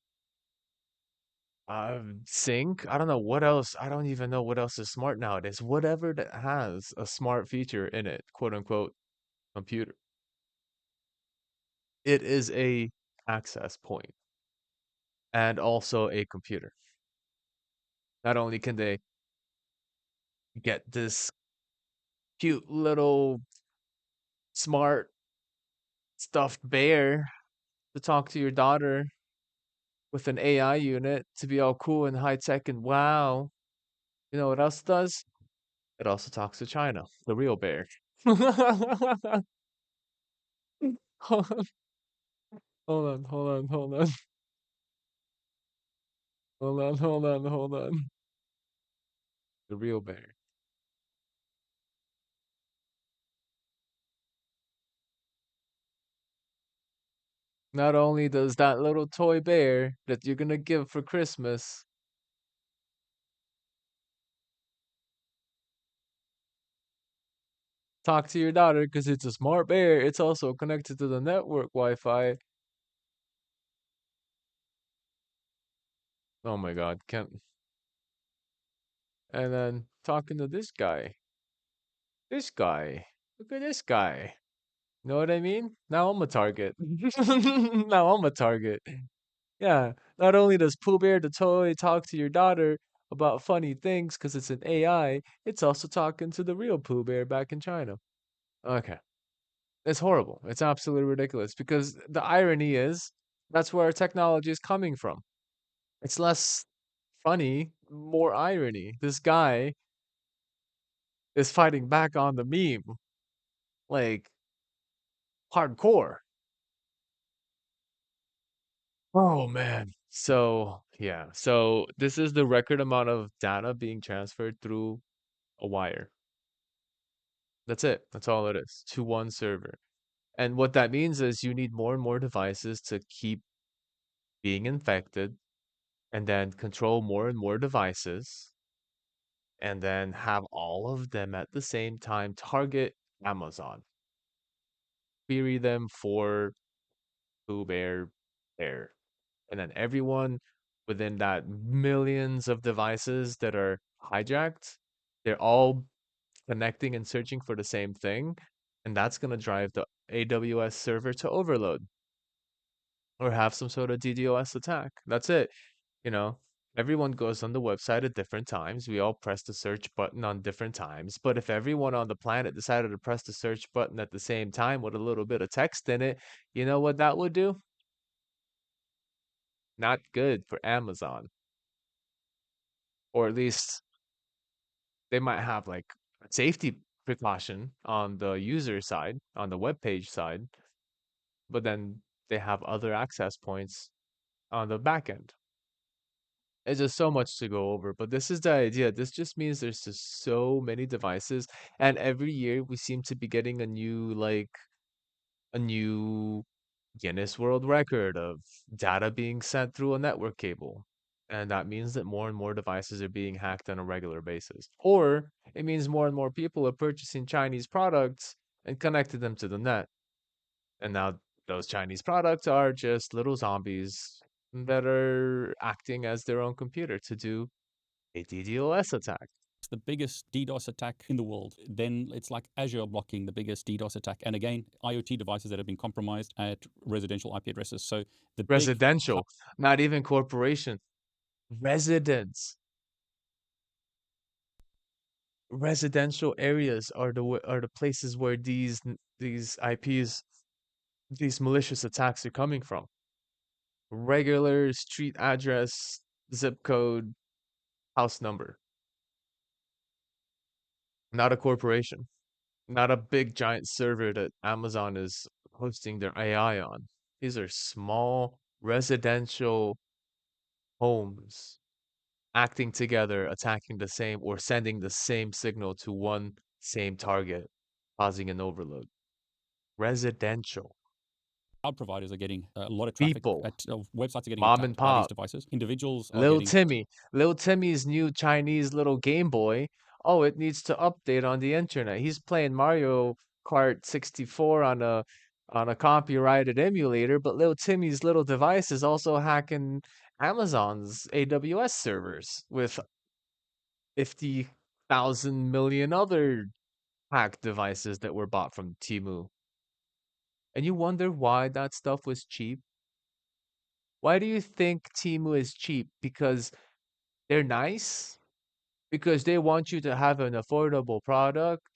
sink. I don't know what else. I don't even know what else is smart nowadays. Whatever that has a smart feature in it, quote unquote, computer. It is a access point and also a computer. Not only can they get this cute little smart stuffed bear to talk to your daughter with an AI unit to be all cool and high tech and wow. You know what else it does? It also talks to China, the real bear. Hold on, hold on. Hold on. The real bear. Not only does that little toy bear that you're gonna give for Christmas talk to your daughter because it's a smart bear, it's also connected to the network Wi-Fi. Oh my God, can't. And then talking to this guy. This guy. Look at this guy. Know what I mean? Now I'm a target. Now I'm a target. Yeah. Not only does Pooh Bear the toy talk to your daughter about funny things because it's an AI, it's also talking to the real Pooh Bear back in China. Okay. It's horrible. It's absolutely ridiculous because the irony is that's where our technology is coming from. It's less funny, more irony. This guy is fighting back on the meme, like hardcore. Oh man. So, yeah. So, this is the record amount of data being transferred through a wire. That's it. That's all it is to one server. And what that means is you need more and more devices to keep being infected and then control more and more devices and then have all of them at the same time target Amazon. Query them for Pooh Bear Bear. And then everyone within that millions of devices that are hijacked, they're all connecting and searching for the same thing. And that's going to drive the AWS server to overload or have some sort of DDoS attack. That's it. You know, everyone goes on the website at different times. We all press the search button on different times. But if everyone on the planet decided to press the search button at the same time with a little bit of text in it, you know what that would do? Not good for Amazon. Or at least they might have like a safety precaution on the user side, on the web page side, but then they have other access points on the back end. It's just so much to go over, but this is the idea. This just means there's just so many devices, and every year we seem to be getting a new Guinness World Record of data being sent through a network cable. And that means that more and more devices are being hacked on a regular basis. Or it means more and more people are purchasing Chinese products and connecting them to the net. And now those Chinese products are just little zombies that are acting as their own computer to do a DDoS attack. It's the biggest DDoS attack in the world. Then it's like Azure blocking the biggest DDoS attack. And again, IoT devices that have been compromised at residential IP addresses. So the Residential, not even corporation. Residents. Residential areas are the places where these IPs, these malicious attacks are coming from. Regular street address, zip code, house number. Not a corporation. Not a big giant server that Amazon is hosting their AI on. These are small residential homes acting together, attacking the same or sending the same signal to one same target, causing an overload. Residential. cloud providers are getting a lot of traffic. People. Websites are getting Mom attacked and by these pop. devices. Individuals are Lil getting Timmy's new Chinese little Game Boy. Oh, it needs to update on the internet. He's playing Mario Kart 64 on a copyrighted emulator, but Lil Timmy's little device is also hacking Amazon's AWS servers with 50,000 million other hacked devices that were bought from Temu. And you wonder why that stuff was cheap? Why do you think Temu is cheap? Because they're nice? Because they want you to have an affordable product?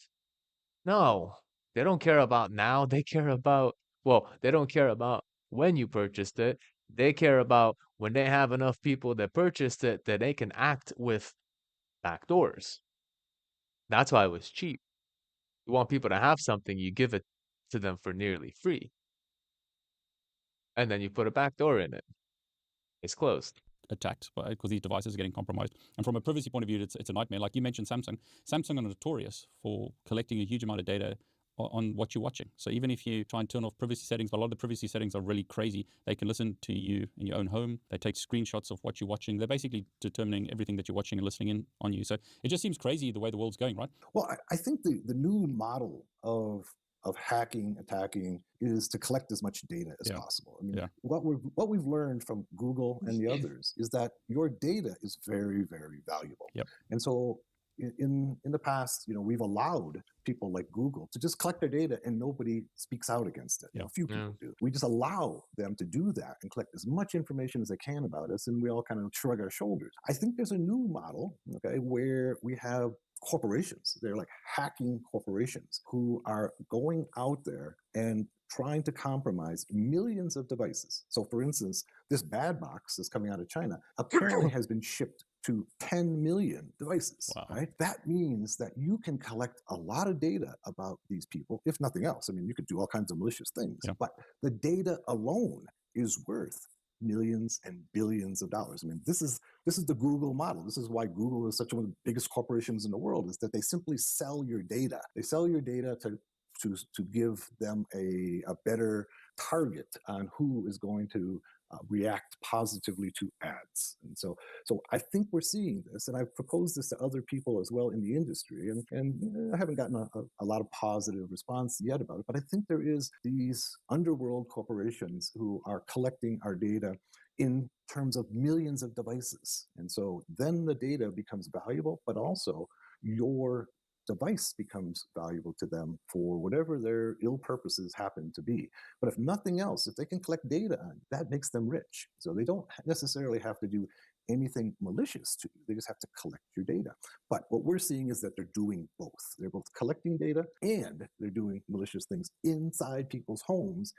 No, they don't care about now. They care about, well, they don't care about when you purchased it. They care about when they have enough people that purchased it that they can act with backdoors. That's why it was cheap. You want people to have something, you give it to them for nearly free. And then you put a backdoor in it. It's closed. attacked because these devices are getting compromised. And from a privacy point of view, it's a nightmare. Like you mentioned, Samsung. Samsung are notorious for collecting a huge amount of data on what you're watching. So even if you try and turn off privacy settings, a lot of the privacy settings are really crazy. They can listen to you in your own home. They take screenshots of what you're watching. They're basically determining everything that you're watching and listening in on you. So it just seems crazy the way the world's going, right? Well, I think the new model of hacking, attacking is to collect as much data as possible. I mean, what we've learned from Google and the others is that your data is very, very valuable. Yep. And so in the past, we've allowed people like Google to just collect their data and nobody speaks out against it. Yeah. A few Yeah. people do. We just allow them to do that and collect as much information as they can about us, and we all kind of shrug our shoulders. I think there's a new model, okay, where we have corporations. They're like hacking corporations who are going out there and trying to compromise millions of devices. So, for instance, this bad box that's coming out of China apparently has been shipped to 10 million devices, Wow. right? That means that you can collect a lot of data about these people, if nothing else. I mean, you could do all kinds of malicious things, Yeah. but the data alone is worth millions and billions of dollars. I mean, this is the Google model. This is why Google is such one of the biggest corporations in the world, is that they simply sell your data. They sell your data to give them a better target on who is going to react positively to ads. And so I think we're seeing this, and I've proposed this to other people as well in the industry, and I haven't gotten a lot of positive response yet about it, but I think there is these underworld corporations who are collecting our data in terms of millions of devices. And so then the data becomes valuable, but also your device becomes valuable to them for whatever their ill purposes happen to be. But if nothing else, if they can collect data, that makes them rich. So they don't necessarily have to do anything malicious to you. They just have to collect your data. But what we're seeing is that they're doing both. They're both collecting data and they're doing malicious things inside people's homes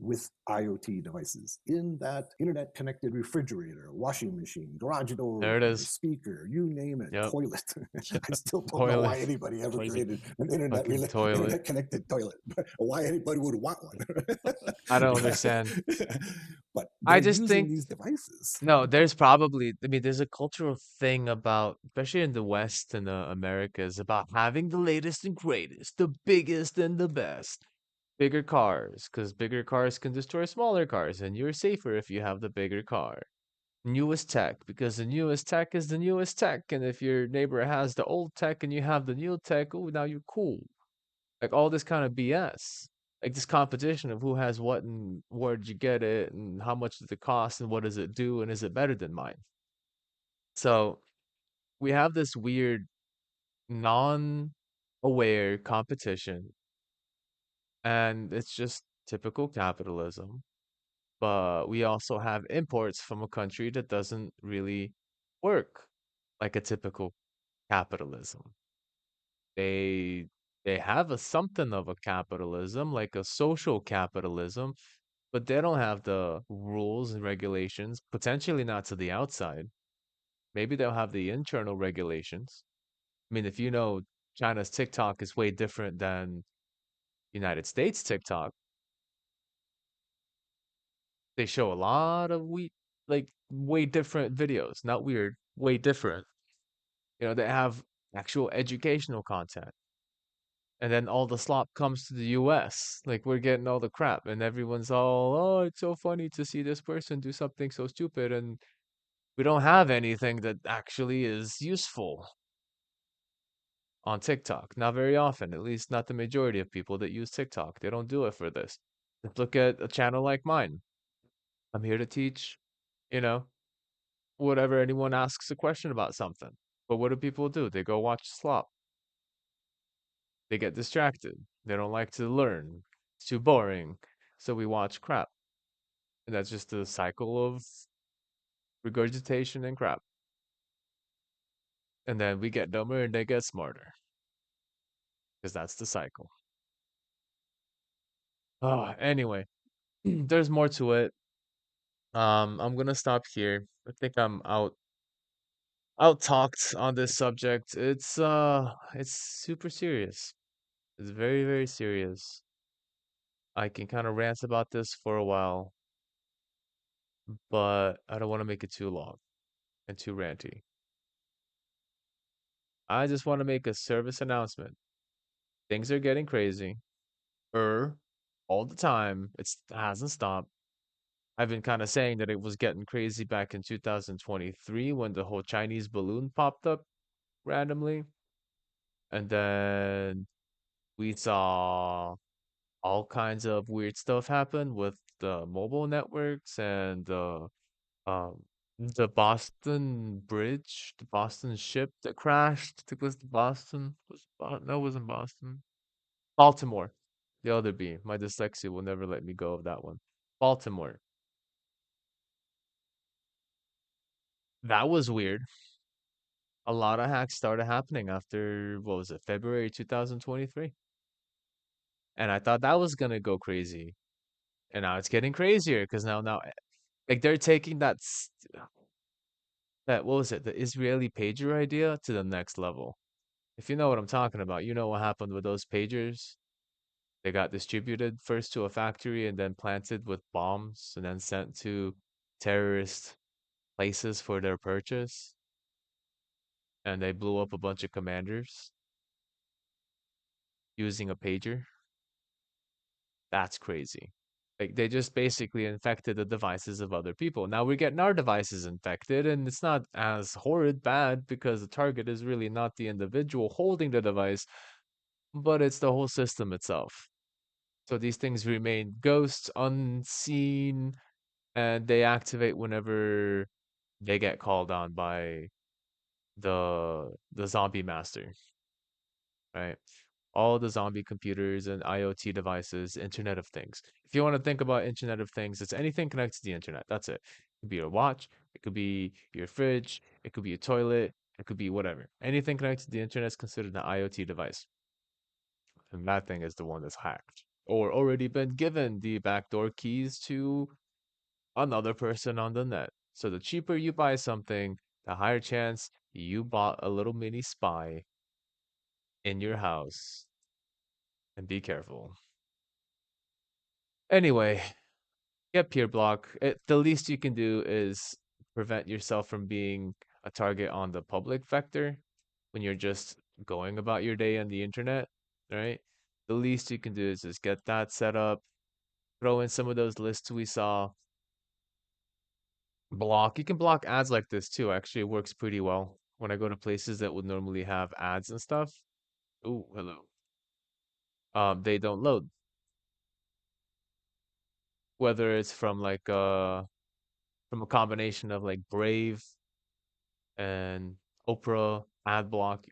with IoT devices, in that internet connected refrigerator, washing machine, garage door There it opener, is. speaker, you name it, Yep. toilet. I still don't know why Toilet. anybody ever Crazy. created an internet Fucking toilet. internet connected toilet, or why anybody would want one. I don't understand. But I they're just using think these devices. no, there's probably, I mean, there's a cultural thing about, especially in the West and the Americas, about having the latest and greatest, the biggest and the best. Bigger cars, because bigger cars can destroy smaller cars, and you're safer if you have the bigger car. Newest tech, because the newest tech is the newest tech, and if your neighbor has the old tech and you have the new tech, oh, now you're cool. Like all this kind of BS. Like this competition of who has what and where did you get it and how much does it cost and what does it do and is it better than mine? So we have this weird non-aware competition, and it's just typical capitalism. But we also have imports from a country that doesn't really work like a typical capitalism. They they have a something of a capitalism, like a social capitalism, but they don't have the rules and regulations, potentially not to the outside. Maybe they'll have the internal regulations. I mean, if you know China's TikTok is way different than United States TikTok, they show a lot of like way different videos, not weird, way different. They have actual educational content. And then all the slop comes to the US. Like we're getting all the crap and everyone's all, "Oh, it's so funny to see this person do something so stupid." And we don't have anything that actually is useful on TikTok. Not very often, at least not the majority of people that use TikTok. They don't do it for this. Let's look at a channel like mine. I'm here to teach, you know, whatever anyone asks a question about something. But what do people do? They go watch slop. They get distracted. They don't like to learn. It's too boring. So we watch crap. And that's just a cycle of regurgitation and crap. And then we get dumber and they get smarter. Because that's the cycle. Anyway, there's more to it. I'm gonna stop here. I think I'm out talked on this subject. It's super serious. It's very, very serious. I can kind of rant about this for a while, but I don't want to make it too long and too ranty. I just want to make a service announcement. Things are getting crazy. All the time. It hasn't stopped. I've been kind of saying that it was getting crazy back in 2023 when the whole Chinese balloon popped up randomly. And then we saw all kinds of weird stuff happen with the mobile networks and the um, The Boston Bridge, the Boston ship that crashed. It was the Boston. No, it wasn't Boston. Baltimore. The other B. My dyslexia will never let me go of that one. Baltimore. That was weird. A lot of hacks started happening after, what was it, February 2023. And I thought that was gonna go crazy. And now it's getting crazier because now like they're taking that what was it, the Israeli pager idea to the next level. If you know what I'm talking about, you know what happened with those pagers. They got distributed first to a factory and then planted with bombs and then sent to terrorist places for their purchase. And they blew up a bunch of commanders using a pager. That's crazy. Like they just basically infected the devices of other people. Now we're getting our devices infected, and it's not as horrid bad because the target is really not the individual holding the device, but it's the whole system itself. So these things remain ghosts, unseen, and they activate whenever they get called on by the zombie master, right? All the zombie computers and IoT devices, Internet of Things. If you want to think about Internet of Things, it's anything connected to the internet. That's it. It could be your watch, it could be your fridge, it could be a toilet, it could be whatever. Anything connected to the internet is considered an IoT device. And that thing is the one that's hacked or already been given the backdoor keys to another person on the net. So the cheaper you buy something, the higher chance you bought a little mini spy in your house. And be careful. Anyway, get peer block. The least you can do is prevent yourself from being a target on the public vector when you're just going about your day on the internet, right? The least you can do is just get that set up, throw in some of those lists we saw, block. You can block ads like this too. Actually, it works pretty well. When I go to places that would normally have ads and stuff. Oh, hello. They don't load. Whether it's from a combination of like Brave and Opera, Adblock,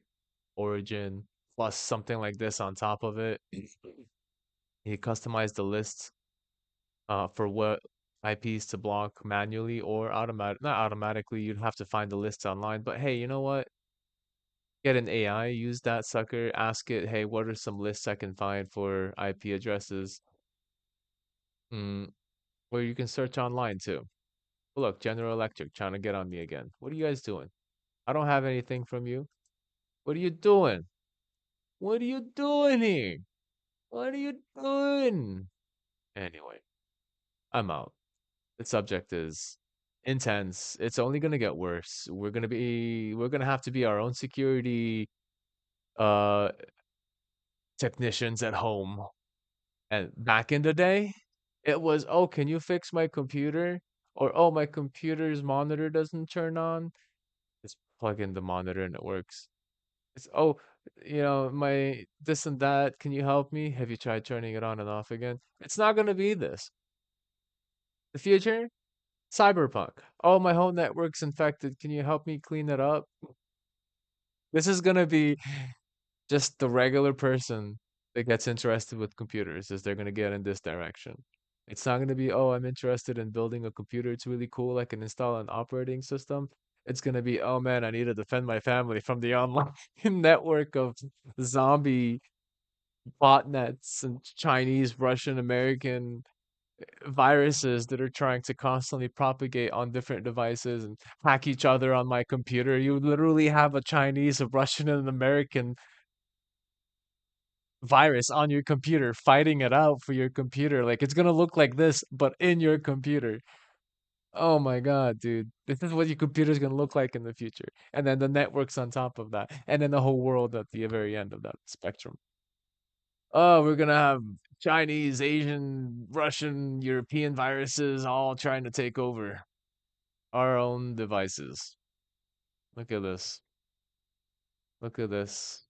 Origin, plus something like this on top of it. You customize the list for what IPs to block manually or not automatically. You'd have to find the lists online. But hey, you know what? Get an AI, use that sucker, ask it, hey, what are some lists I can find for IP addresses? Mm, where you can search online too. Look, General Electric trying to get on me again. What are you guys doing? I don't have anything from you. What are you doing? What are you doing here? What are you doing? Anyway, I'm out. The subject is intense. It's only gonna get worse. We're gonna have to be our own security uh technicians at home. And back in the day, it was, oh, can you fix my computer? Or oh, my computer's monitor doesn't turn on. Just plug in the monitor and it works. It's oh, my this and that. Can you help me? Have you tried turning it on and off again? It's not gonna be this. The future, cyberpunk. Oh, my whole network's infected. Can you help me clean it up? This is gonna be just the regular person that gets interested with computers, is they're gonna get in this direction. It's not gonna be, oh, I'm interested in building a computer. It's really cool. I can install an operating system. It's gonna be, oh man, I need to defend my family from the online network of zombie botnets and Chinese, Russian, American viruses that are trying to constantly propagate on different devices and hack each other on my computer. You literally have a Chinese, a Russian, and an American virus on your computer fighting it out for your computer. Like it's gonna look like this, but in your computer. Oh my God, dude. This is what your computer's gonna look like in the future. And then the networks on top of that. And then the whole world at the very end of that spectrum. Oh, we're gonna have Chinese, Asian, Russian, European viruses all trying to take over our own devices. Look at this. Look at this.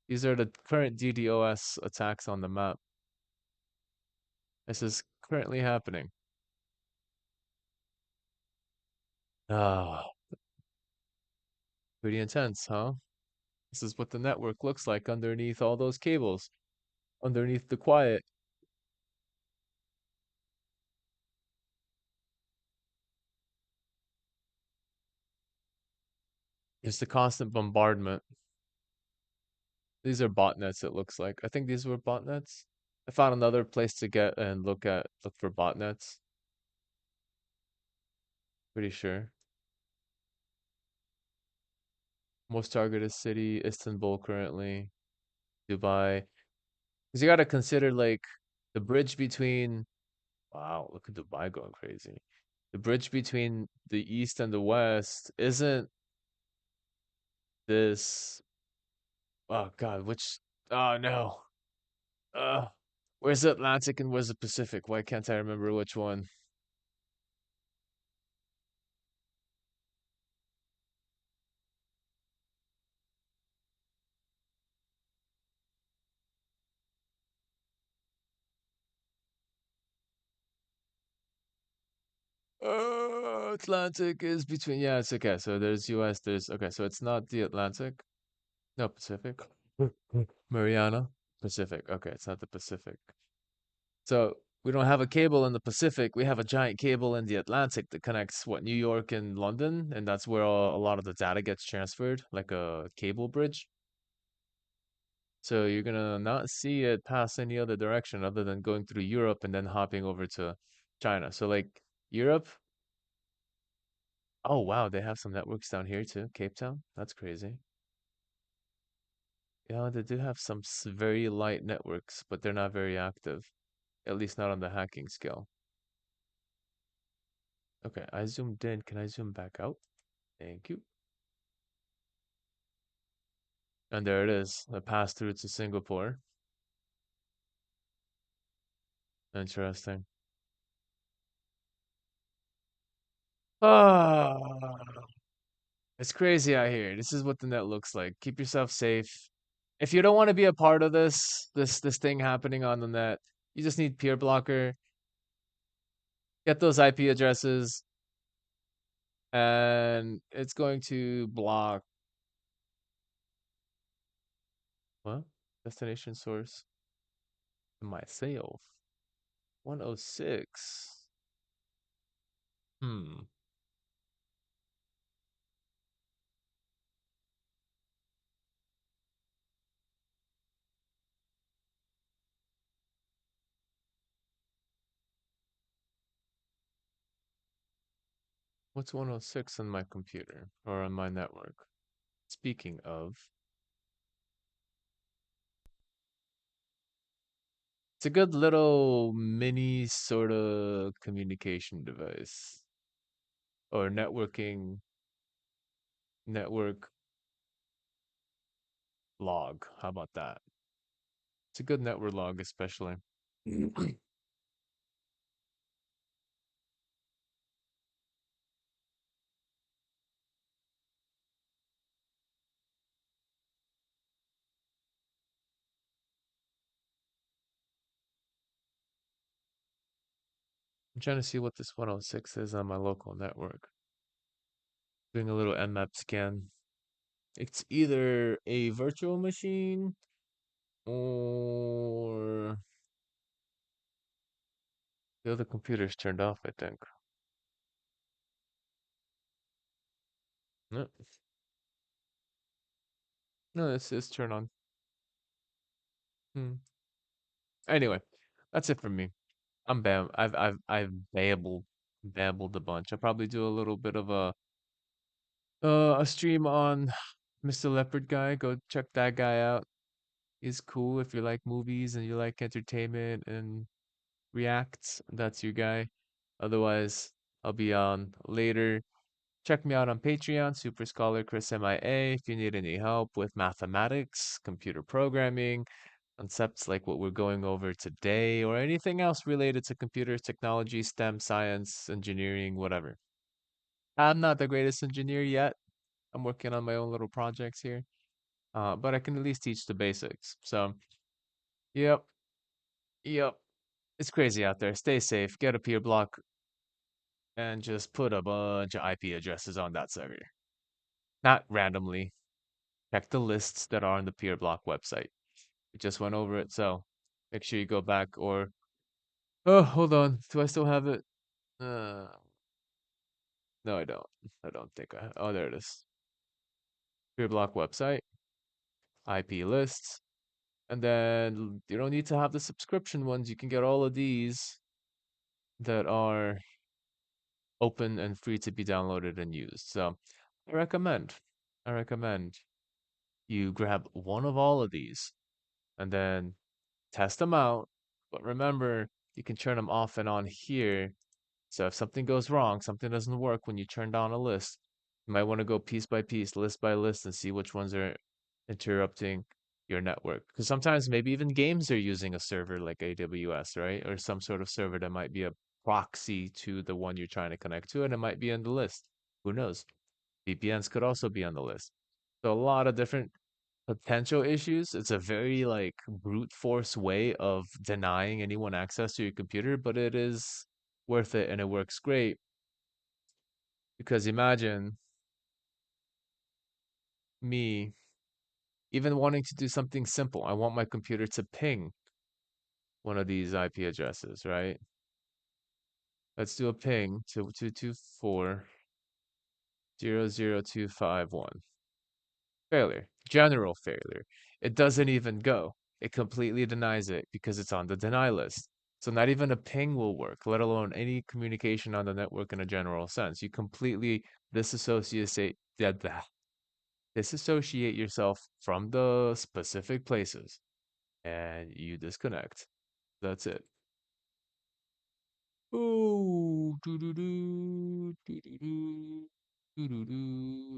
These are the current DDoS attacks on the map. This is currently happening. Ah, pretty intense, huh? This is what the network looks like underneath all those cables, underneath the quiet. It's the constant bombardment. These are botnets, it looks like. I think these were botnets. I found another place to get and look for botnets. Pretty sure. Most targeted city, Istanbul currently, Dubai. Because you got to consider like the bridge between, wow, look at Dubai going crazy. The bridge between the east and the west isn't this, oh God, oh no. Uh, where's the Atlantic and where's the Pacific? Why can't I remember which one? Atlantic is between, yeah, it's okay. So there's US, okay, so it's not the Atlantic. No, Pacific. Mariana, Pacific. Okay, it's not the Pacific. So we don't have a cable in the Pacific. We have a giant cable in the Atlantic that connects what, New York and London, and that's where a lot of the data gets transferred, like a cable bridge. So you're gonna not see it pass any other direction other than going through Europe and then hopping over to China. So like Europe, oh wow, they have some networks down here too, Cape Town. That's crazy. Yeah, they do have some very light networks, but they're not very active, at least not on the hacking scale. Okay, I zoomed in. Can I zoom back out? Thank you. And there it is, a pass through to Singapore. Interesting. Ah, it's crazy out here. This is what the net looks like. Keep yourself safe. If you don't want to be a part of this thing happening on the net, you just need peer blocker. Get those IP addresses, and it's going to block what? Destination source myself. 106. Hmm. What's 106 on my computer or on my network? Speaking of, it's a good little mini sort of communication device or network log. How about that? It's a good network log, especially. I'm trying to see what this 106 is on my local network. Doing a little mmap scan. It's either a virtual machine or the other computer's turned off, I think. No, no, this is turned on. Hmm. Anyway, that's it for me. I've babbled a bunch. I'll probably do a little bit of a stream on Mr. Leopard guy. Go check that guy out. He's cool if you like movies and you like entertainment and reacts. That's your guy. Otherwise, I'll be on later. Check me out on Patreon, Super Scholar ChrisMIA, if you need any help with mathematics, computer programming, concepts like what we're going over today, or anything else related to computers, technology, STEM, science, engineering, whatever. I'm not the greatest engineer yet. I'm working on my own little projects here, but I can at least teach the basics. So, yep, yep. It's crazy out there. Stay safe. Get a peer block. and just put a bunch of IP addresses on that server. Not randomly. Check the lists that are on the peer block website. We just went over it, so make sure you go back or oh, hold on. Do I still have it? No, I don't. I don't think I oh there it is. Peer block website, IP lists, and then you don't need to have the subscription ones. You can get all of these that are open and free to be downloaded and used. So I recommend. I recommend you grab one of all of these and then test them out. But remember, you can turn them off and on here. So if something goes wrong, something doesn't work when you turn down a list, you might want to go piece by piece, list by list, and see which ones are interrupting your network. Because sometimes maybe even games are using a server like AWS, right? Or some sort of server that might be a proxy to the one you're trying to connect to, and it might be on the list. Who knows? VPNs could also be on the list. So a lot of different potential issues. It's a very like brute force way of denying anyone access to your computer, but it is worth it and it works great because imagine me even wanting to do something simple. I want my computer to ping one of these IP addresses, right? Let's do a ping to 224.00251. Failure, general failure. It doesn't even go. It completely denies it because it's on the deny list. So not even a ping will work, let alone any communication on the network in a general sense. You completely disassociate disassociate yourself from the specific places and you disconnect. That's it. Ooh, doo doo doo, doo doo doo, doo doo doo.